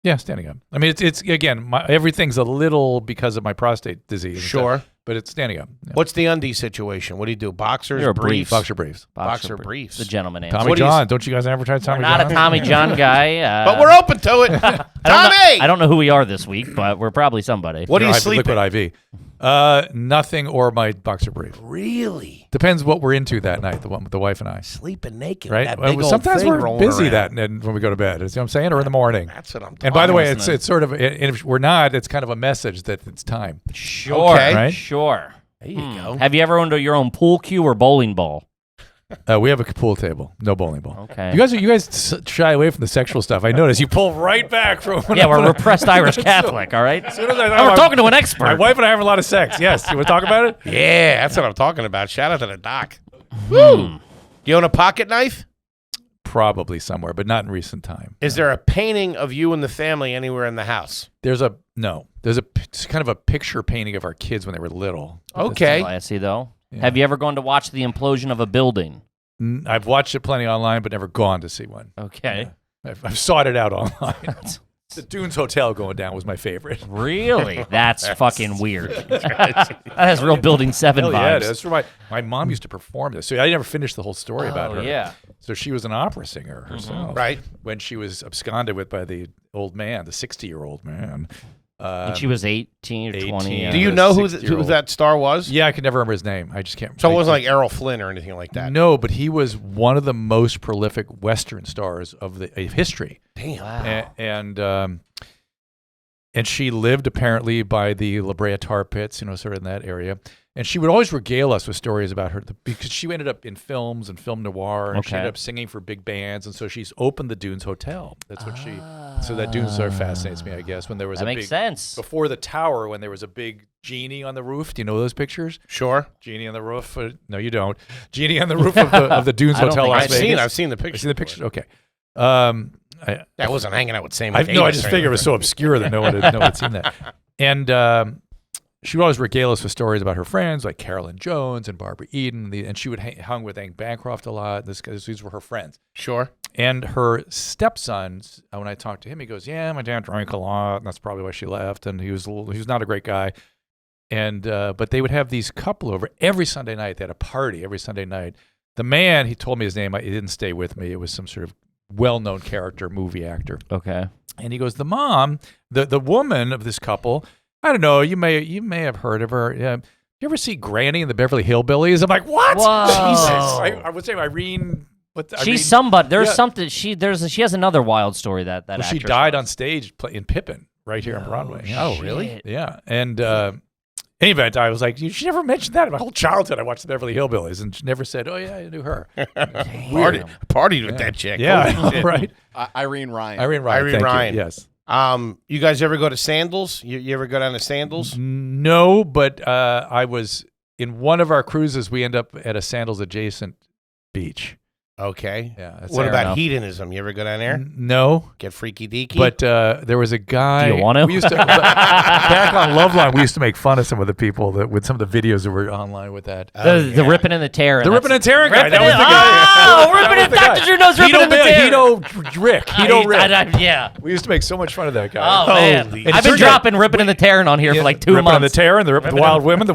yeah, standing up. I mean, it's again, everything's a little because of my prostate disease. Sure. But it's standing up. Yeah. What's the undie situation? What do you do? Boxers, You're a briefs? Boxer briefs. Boxer briefs. The gentleman answer. Tommy What do you John. Don't you guys ever try Tommy Not John? a Tommy John guy. But we're open to it. Tommy! I don't know who we are this week, but we're probably somebody. What do you Your sleep in? Liquid IV. Nothing or my boxer brief. Really? Depends what we're into that night, the wife and I. Sleeping naked. Right? That big old Sometimes thing we're rolling busy around. and when we go to bed. You know what I'm saying? Or in the morning. That's what I'm talking And by the way, Almost it's sort of, and if we're not, it's kind of a message that it's time. Sure. Okay. Right? Sure. There you go. Have you ever owned your own pool cue or bowling ball? We have a pool table, no bowling ball. Okay. You guys shy away from the sexual stuff. I notice you pull right back from. Yeah, we're repressed Irish Catholic. All right. As soon as I And we're talking to an expert. My wife and I have a lot of sex. Yes, you want to talk about it? Yeah, that's what I'm talking about. Shout out to the doc. Woo! You own a pocket knife? Probably somewhere, but not in recent time. Is there a painting of you and the family anywhere in the house? There's it's kind of a picture painting of our kids when they were little. Okay. Classy, though. Yeah. Have you ever gone to watch the implosion of a building? I've watched it plenty online, but never gone to see one. Okay. Yeah. I've sought it out online. The Dunes Hotel going down was my favorite. Really? That's fucking weird. That has real Building 7 Hell vibes. yeah, that's where my mom used to perform this. So I never finished the whole story about her. Yeah. So she was an opera singer herself. Right. When she was absconded with by the old man, the 60-year-old man. And she was 18 or 20. 18. Yeah. Do you know who that star was? Yeah, I can never remember his name. I just can't. So it wasn't like Errol Flynn or anything like that? No, but he was one of the most prolific Western stars of history. Damn. Wow. And she lived apparently by the La Brea tar pits, sort of in that area. And she would always regale us with stories about her because she ended up in films and film noir, and she ended up singing for big bands. And so she's opened the Dunes Hotel. That's what so that Dunes star fascinates me, I guess. When there was That makes sense. Before the tower, when there was a big genie on the roof. Do you know those pictures? Sure. Genie on the roof. No, you don't. Genie on the roof of the Dunes Hotel, Las Vegas. I've seen the pictures. Seen the pictures? Okay. I wasn't hanging out with Sam. I just figured it was so obscure that no one had seen that. And she would always regale us with stories about her friends, like Carolyn Jones and Barbara Eden. And she would hung with Hank Bancroft a lot. These were her friends. Sure. And her stepsons, when I talked to him, he goes, "Yeah, my dad drank a lot, and that's probably why she left. And he was not a great guy." And but they would have these couple over every Sunday night. They had a party every Sunday night. The man, he told me his name. He didn't stay with me. It was some sort of well-known character, movie actor. Okay. And he goes, the mom, the woman of this couple, I don't know, you may have heard of her. You ever see Granny and the Beverly Hillbillies? I'm like, what? Whoa. Jesus. I would say Irene. She's somebody. There's something. She has another wild story that she actress died was. on stage in Pippin right here on Broadway. Oh, really? Yeah. And any event, I was like, she never mentioned that in my whole childhood. I watched the Beverly Hillbillies, and she never said, "Oh yeah, I knew her." Partied with that chick. Yeah, right. Irene Ryan. Irene Ryan. Thank you. Yes. You guys ever go to Sandals? You ever go down to Sandals? No, but I was in one of our cruises. We end up at a Sandals adjacent beach. Okay. Yeah. That's What fair about enough. hedonism? You ever go down there? No. Get freaky deaky? But there was a guy. Do you want to? We used to back on Loveline. We used to make fun of some of the people with some of the videos that were online with that. The ripping and the tearing. The ripping and tearing guy. Ripping That was the guy. Oh, ripping and Dr. Drew knows ripping and the tearing. Hito Rick. Yeah. We used to make so much fun of that guy. Oh man, Holy I've been dropping ripping and the tearing on here for like 2 ripping months. and the tearing, the wild women, the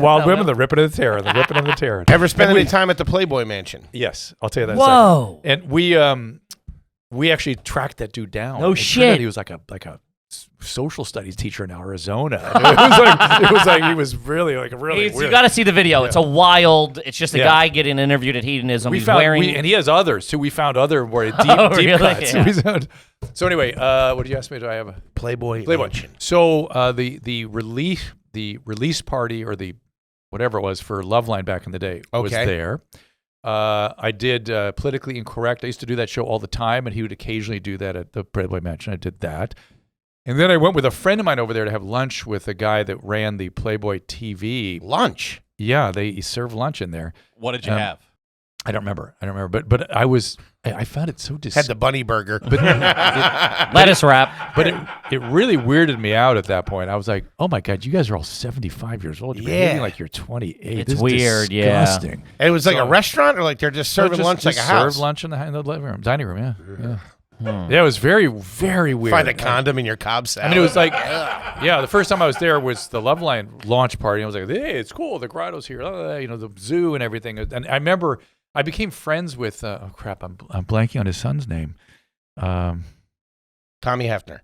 ripping and the tearing, the ripping and the tearing. Ever spend any time at the Playboy Mansion? Yes, I'll tell you that. Whoa. In a second. And we actually tracked that dude down. No It shit. turned out he was like a social studies teacher in Arizona. It was like he was really weird. You got to see the video. It's a wild. It's just a guy getting interviewed at hedonism. We He's found, wearing. and he has others too. We found other more deep, Oh, deep really? cuts. Yeah. So anyway, what did you ask me? Do I have a Playboy Playboy? Mansion. So the release party or the whatever it was for Loveline back in the day was there. I did Politically Incorrect. I used to do that show all the time, and he would occasionally do that at the Playboy Mansion. I did that. And then I went with a friend of mine over there to have lunch with a guy that ran the Playboy TV. Lunch? Yeah, he served lunch in there. What did you have? I don't remember. But I found it so Had the bunny burger. But lettuce wrap. But it really weirded me out at that point. I was like, oh my God, you guys are all 75 years old. You're behaving like you're 28. It's This is weird, disgusting. And it was like a restaurant, or like they're just serving lunch like a house? Serve lunch in the living room, dining room, yeah. Yeah, it was very, very weird. Find a condom in your Cobb salad. I mean, it was like, the first time I was there was the Loveline launch party. And I was like, hey, it's cool. The grotto's here, the zoo and everything. And I remember I became friends with, I'm blanking on his son's name. Tommy Hefner.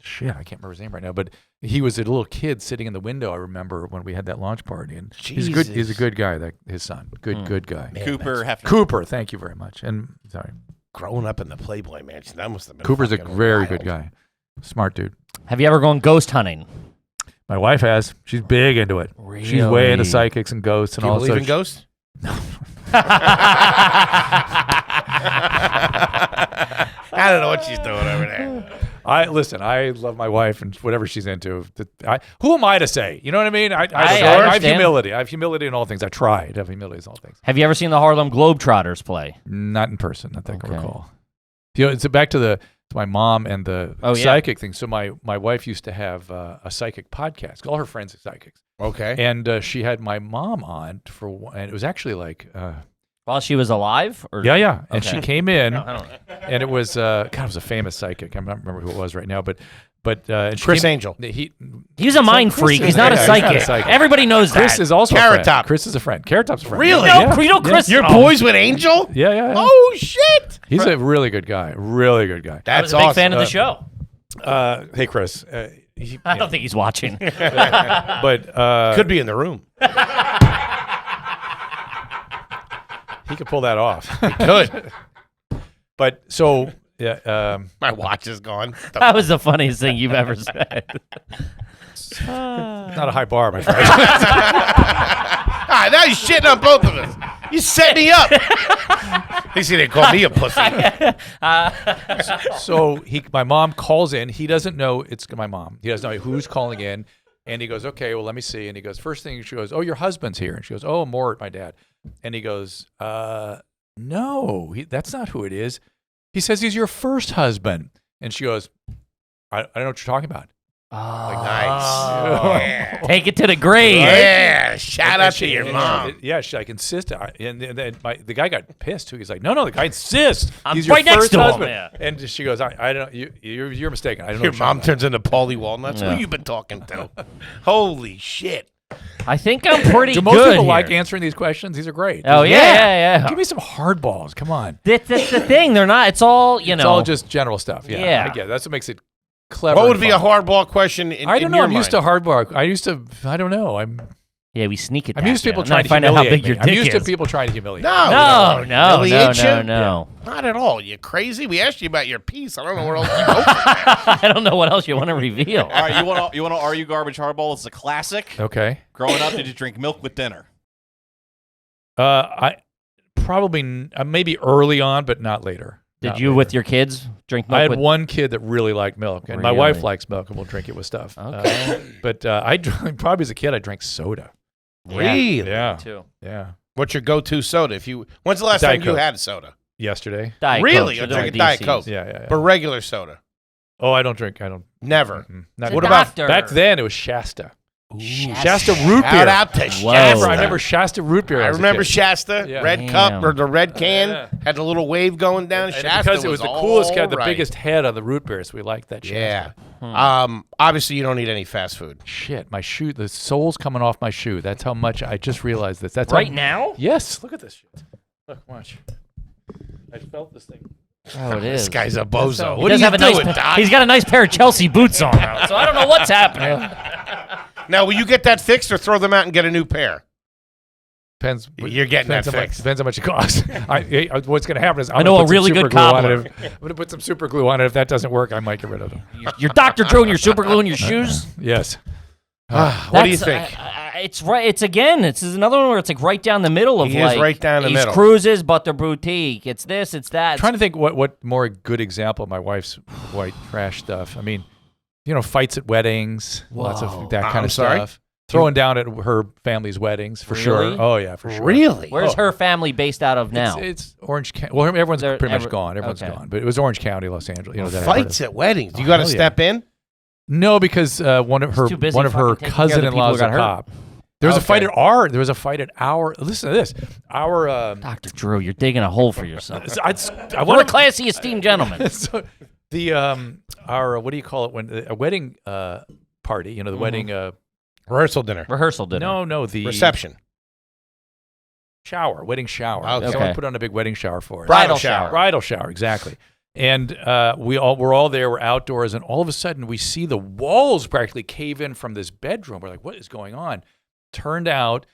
Shit, I can't remember his name right now, but he was a little kid sitting in the window. I remember when we had that launch party, and he's good. He's a good guy. His son, good guy. Man, Cooper Hefner. Cooper, thank you very much. And sorry, growing up in the Playboy Mansion, that must have been. Cooper's a very wild. good guy, smart dude. Have you ever gone ghost hunting? My wife has. She's big into it. Really? She's way into psychics and ghosts and Do you all believe sorts. in ghosts? I don't know what she's doing over there. I love my wife and whatever she's into. Who am I to say? You know what I mean? I have understand. humility. I have humility in all things. I try to have humility in all things. Have you ever seen the Harlem Globetrotters play? Not in person. Not that I can Okay. recall. It's back to my mom and the Oh, yeah. psychic thing. So my wife used to have a psychic podcast. All her friends are psychics. Okay. And she had my mom on and it was actually like While she was alive? Or? yeah. And Okay. she came in I don't know. and it was God, it was a famous psychic. I don't remember who it was right now, but and she Chris came- Angel. He's a mind Chris freak. is- He's not a yeah, he's not a psychic. psychic. Everybody knows Chris that. is also Carrot a friend. Top. Chris is a friend. Carrot Top's a friend. Really? You know Chris? You're Oh. boys with Angel? Yeah. Oh, shit. He's a really good guy. Really good guy. I was That's a big awesome. fan of the show. Hey, Chris. I don't think he's watching. But Could be in the room. he could pull that off. Could. But so yeah. My watch is gone. That was the funniest thing you've ever said. Not a high bar, my friend. Now you're shitting on both of us. You set me up. They say they call me a pussy. So my mom calls in. He doesn't know it's my mom. He doesn't know who's calling in. And he goes, okay, well, let me see. And he goes, first thing, she goes, oh, your husband's here. And she goes, oh, Mort, my dad. And he goes, no, that's not who it is. He says he's your first husband. And she goes, I don't know what you're talking about. Nice. Yeah. Take it to the grave. Yeah. Shout out to And your she- mom. Yeah, she's like, insist. And then the guy got pissed too. He's like, no, the guy insists. I'm He's your right next first to him. husband. Yeah. And she goes, I don't. You're mistaken. I don't know. Your what you're mom talking turns into Paulie Walnuts. Yeah. Who you been talking to? Holy shit. I think I'm pretty about. Do most good people here. like answering these questions? These are great. Oh, yeah. Give me some hardballs. Come on. That's the thing. They're not. It's all, you It's know. all just general stuff. Yeah, Yeah. I get it. That's what makes it clever. What would and be a fun. hardball question in I don't in know. your I'm used to mind? hardball. I don't know. Yeah, we sneak it. I'm used to people trying to find out humiliate how big me. your I'm dick used is. to people trying to humiliate. No, me. we don't No. humiliate you. No. Not at all. You crazy? We asked you about your piece. I don't know where else you go. I don't know what else you want to reveal. All right, you want to argue garbage hardball? It's a classic. Okay. Growing up, did you drink milk with dinner? I probably maybe early on, but not later. Did Not you later. with your kids drink milk I had with? one kid that really liked milk, and my wife Really? likes milk, and we'll drink it with stuff. Okay. But I drank, probably as a kid, I drank soda. Really? Yeah, Too. yeah. What's your go-to soda? When's the last Diet time you Coke. had soda? Yesterday. Diet Really? Coke. You're They're drinking doing Diet DCs. Coke? Yeah. But regular soda? Oh, I don't drink. I don't. Never. Not, The what about doctor. back then? It was Shasta. Shasta Shasta. root beer. Shout out to Whoa. Shasta. I remember Shasta root beer. I as a remember kid. Shasta, Yeah. red Damn. cup or the red can, Yeah. had the little wave going down. And Shasta because it was the coolest kid, the all right. biggest head of the root beer, so we liked that. Yeah. Shasta. Obviously, you don't eat any fast food. Shit, my shoe, the sole's coming off my shoe. That's how much I just realized this. That's Right how, now? Yes, look at this shit. Look, watch. I felt this thing. Oh, it is. This guy's a bozo. He What are does you have a nice doing, pa- Doc? He's got a nice pair of Chelsea boots on now, so I don't know what's happening. Now, will you get that fixed or throw them out and get a new pair? Depends. You're getting depends that how much- fixed. Depends how much it costs. What's going to happen is I'm I know gonna a put some really good super glue on cobbler. it. I'm going to put some super glue on it. If that doesn't work, I might get rid of them. Your Dr. Drew and your super glue in your shoes. Yes. What do you That's- think? It's right. It's again. It's another one where it's like right down the middle of He is like right down the these middle. cruises, but they're boutique. It's this. It's that. Trying to think what more good example of my wife's white trash stuff. I mean, fights at weddings, lots of that kind I'm of sorry? stuff. Throwing down at her family's weddings for sure. Really? Oh yeah, for sure. Really? Where's her family based out of now? It's Orange County. Well, everyone's They're pretty much ever- gone. Everyone's okay. gone. But it was Orange County, Los Angeles. That Fights at weddings. You got to hell yeah. step in? No, because one of her too busy one of her fucking taking care of the people cousin-in-laws who a got hurt. cop. There was a Okay. fight at our. There was a fight at our. Listen to this. Our. Dr. Drew, you're digging a hole for yourself. I We're a want to. classy, esteemed gentleman. So the our what do you call it when a wedding party? The wedding Rehearsal dinner. Rehearsal dinner. no the Reception. wedding shower. Okay. Someone put on a big wedding shower for us. Bridal shower. Bridal shower, exactly. And we're all there. We're outdoors, and all of a sudden we see the walls practically cave in from this bedroom. We're like, "What is going on?" Turned out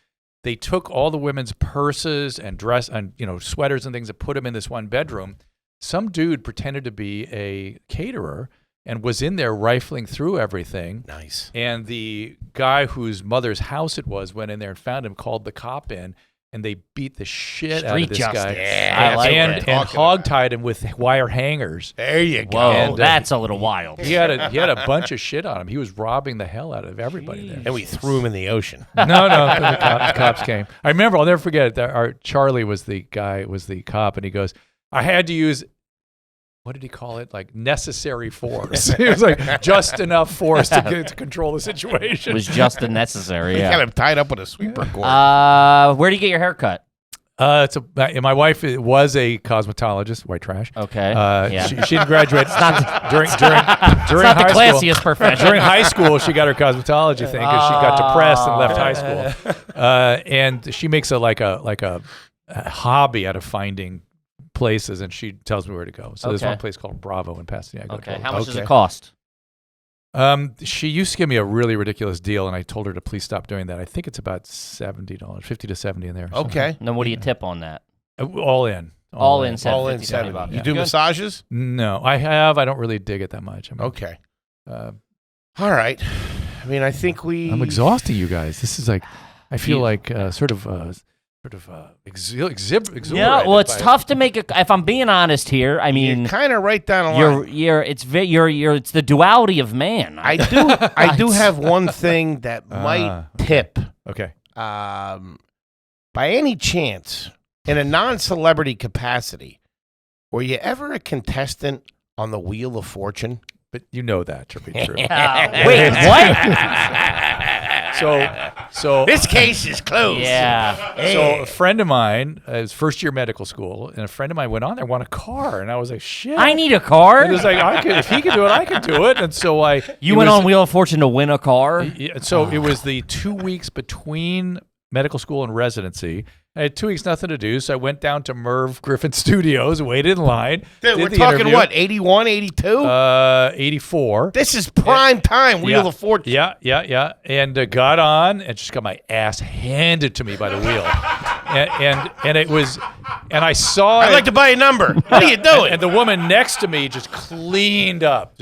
they took all the women's purses and dress and sweaters and things and put them in this one bedroom. Some dude pretended to be a caterer and was in there rifling through everything. Nice. And the guy whose mother's house it was went in there and found him, called the cop in. and they beat the shit out Street of this justice. guy. Yeah, I like it. And hog-tied him with wire hangers. There you go. Whoa, And, that's a little wild. He had a bunch of shit on him. He was robbing the hell out of everybody there. And we threw him in the ocean. No, the cops came. I remember, I'll never forget it. Our Charlie was the cop, and he goes, I had to use, what did he call it? Like necessary force. It was like just enough force to control the situation. It was just the necessary. We Yeah. got him tied up with a sweeper cord. Where do you get your hair cut? My wife was a cosmetologist, white trash. Okay. Yeah. She didn't graduate during It's not the high school. classiest profession. During high school, she got her cosmetology thing because she got depressed and left high school. And she makes a hobby out of finding places, and she tells me where to go. So there's one place called Bravo in Pasadena. I go to. How much does it cost? She used to give me a really ridiculous deal, and I told her to please stop doing that. I think it's about $70, $50 to $70 in there. Okay. And then what do you tip on that? All in. All in All in 70 $70. bucks. You do massages? No, I have. I don't really dig it that much. Okay. All right. I mean, I think I'm exhausting you guys. This is like, I feel like exhibit. Yeah, well, it's tough to make if I'm being honest here. I mean, kind of right down the line. It's the duality of man. I do have one thing that might tip. Okay. By any chance, in a non-celebrity capacity, were you ever a contestant on the Wheel of Fortune? But you know that to be true. Wait, what? So this case is closed. Yeah. So a friend of mine, his first year medical school, and a friend of mine went on there, won a car, and I was like, shit. I need a car. And it was like, if he can do it, I can do it. And so You went on Wheel of Fortune to win a car? So it was the 2 weeks between medical school and residency. I had 2 weeks, nothing to do, so I went down to Merv Griffin Studios, waited in line. Dude, we're talking interview. what, 81, 82? 84. This is prime time Wheel of Fortune. Yeah. And got on and just got my ass handed to me by the wheel. and it was, and I saw I'd like to buy a number. What are you doing? And the woman next to me just cleaned up.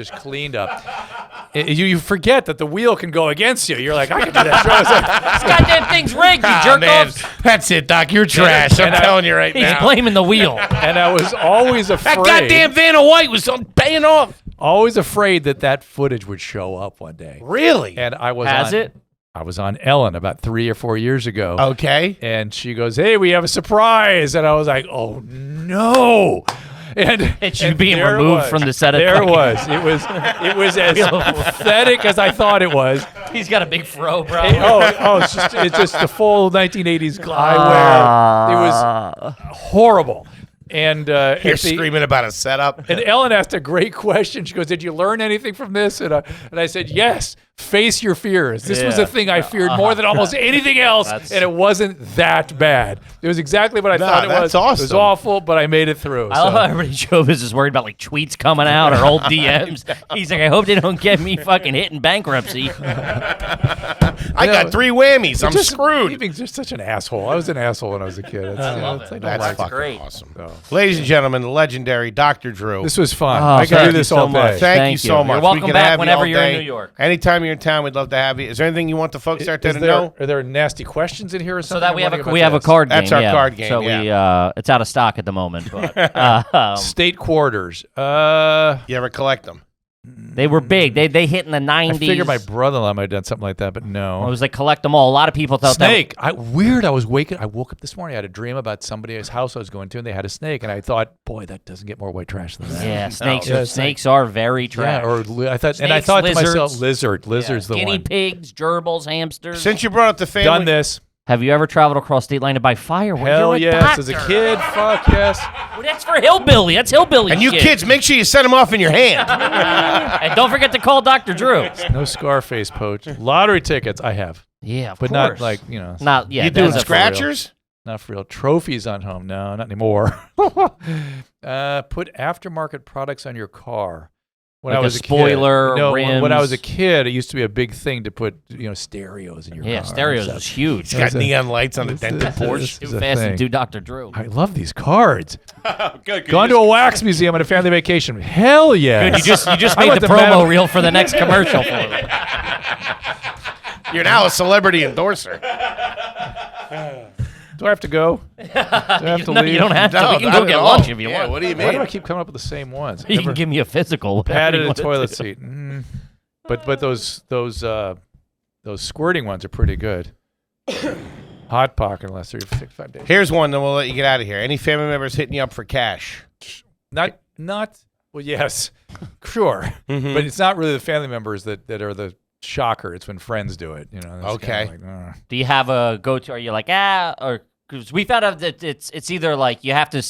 You forget that the wheel can go against you. You're like, I can do that. This goddamn thing's rigged, you jerk off. That's it, Doc. You're trash. I'm telling you right He's now. blaming the wheel. And I was always afraid. That goddamn Vanna White was paying off. Always afraid that footage would show up one day. Really? And I was I was on Ellen about 3 or 4 years ago. Okay. And she goes, hey, we have a surpase. And I was like, oh, no. And you being removed from the set of It was as pathetic as I thought it was. He's got a big fro, bro. It's just the full 1980s eyewear. It was horrible. And you're screaming about a setup. And Ellen asked a great question. She goes, did you learn anything from this? And I said, yes, face your fears. This was a thing I feared more than almost anything else, and it wasn't that bad. It was exactly what I thought it was. That's awesome. It was awful, but I made it through. I love how everybody in showbiz is worried about like tweets coming out or old DMs. He's like, I hope they don't get me fucking hit in bankruptcy. I got 3 whammies. I'm screwed. You're being just such an asshole. I was an asshole when I was a kid. That's fucking great. awesome. Ladies and gentlemen, the legendary Dr. Drew. This was fun. Oh, I can thank do this you so all day. much. Thank you so much. You're welcome we can back have whenever you all you're in day. New York. Anytime you're in town, we'd love to have you. Is there anything you want the folks out there to know? Are there nasty questions in here or something? So that we have a card game. That's our card game, So it's out of stock at the moment. But State quarters. You ever collect them? they were big. They hit in the 90s. I figured my brother-in-law might have done something like that, but no. It was like collect them all. A lot of people thought snake. I woke up this morning. I had a dream about somebody's house I was going to, and they had a snake, and I thought, boy, that doesn't get more white trash than that. Yeah, snakes are very trash. Yeah, I thought Snakes, to lizards. myself, lizard's the Guinea one. pigs, gerbils, hamsters. Since you brought up the family, Done this. Have you ever traveled across state line to buy firewood? Hell You're a yes, as a doctor. kid. Fuck yes. Well, that's for hillbilly. That's hillbilly and you shit. kids, make sure you set them off in your hand. And don't forget to call Dr. Drew. No Scarface poach. Lottery tickets I have, Yeah, of but course. not like Not yeah. You doing that's a- scratchers? not for real. Trophies on home. No, not anymore. Put aftermarket products on your car. When Like I was a spoiler, kid, no, when I was a rims. kid, it used to be a big thing to put stereos in your car. Yeah, stereos is huge. It's got neon lights on the dented Porsche. Too fast to do Dr. Drew. I love these cards. Good. Gone to a wax museum on a family vacation. Hell yeah. Good, you just I made went the to promo Madison- reel for the next commercial for it. You're now a celebrity endorser. Do I have to go? Do I have to leave? You don't have to. No, We can not go at get all. lunch if you Yeah, want. what do you Why do I mean? keep coming up with the same ones? You can give me a physical. whatever Padded you a want to toilet do. seat. But those squirting ones are pretty good. Hot Pocket, unless they're 5 days. Here's one, then we'll let you get out of here. Any family members hitting you up for cash? Not. Well, yes, sure, Mm-hmm. but it's not really the family members that are the shocker. It's when friends do it. It's Okay. kinda like, Do you have a go-to? Are you like or because we found out that it's either like you have to.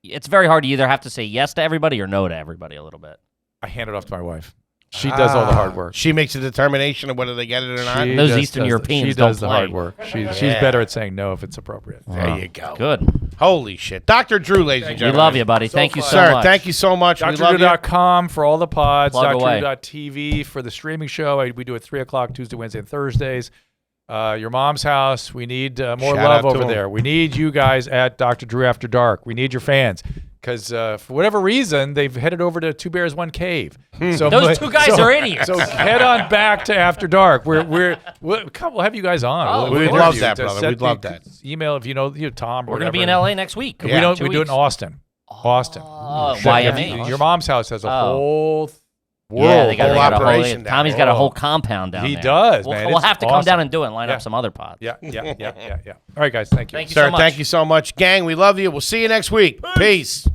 It's very hard to either have to say yes to everybody or no to everybody a little bit. I hand it off to my wife. She does all the hard work. She makes a determination of whether they get it or not. She Those just Eastern does Europeans She don't does the play. hard work. She's better at saying no if it's appropriate. There you go. Good. Holy shit. Dr. Drew, ladies and We gentlemen. love you, buddy. Thank you so Sir, much. thank you so much. We love you. DrDrew.com for all the pods. Plug away. DrDrew.tv for the streaming show. We do it 3 o'clock Tuesday, Wednesday, and Thursdays. Your mom's house. We need more Shout love out to over him. there. We need you guys at Dr. Drew After Dark. We need your fans. Because for whatever reason, they've headed over to Two Bears, One Cave. So Those two guys are idiots. So head on back to After Dark. We'll have you guys on. Oh, we'd interview love you. that, To brother. set We'd love that. Email if you know Tom. Or We're gonna be in whatever. LA next week. We Yeah. do it in Austin. Austin. Oh, Sure. YMH. Your mom's house has a whole world. Yeah, they got whole a whole operation down Tommy's there. got a whole compound down He there. does, We'll, man. we'll It's have to come awesome. down and do it and line Yeah. up some other pods. Yeah. All right, guys. Thank you. Thank you Sir, so much. thank you so much. Gang, we love you. We'll see you next week. Peace.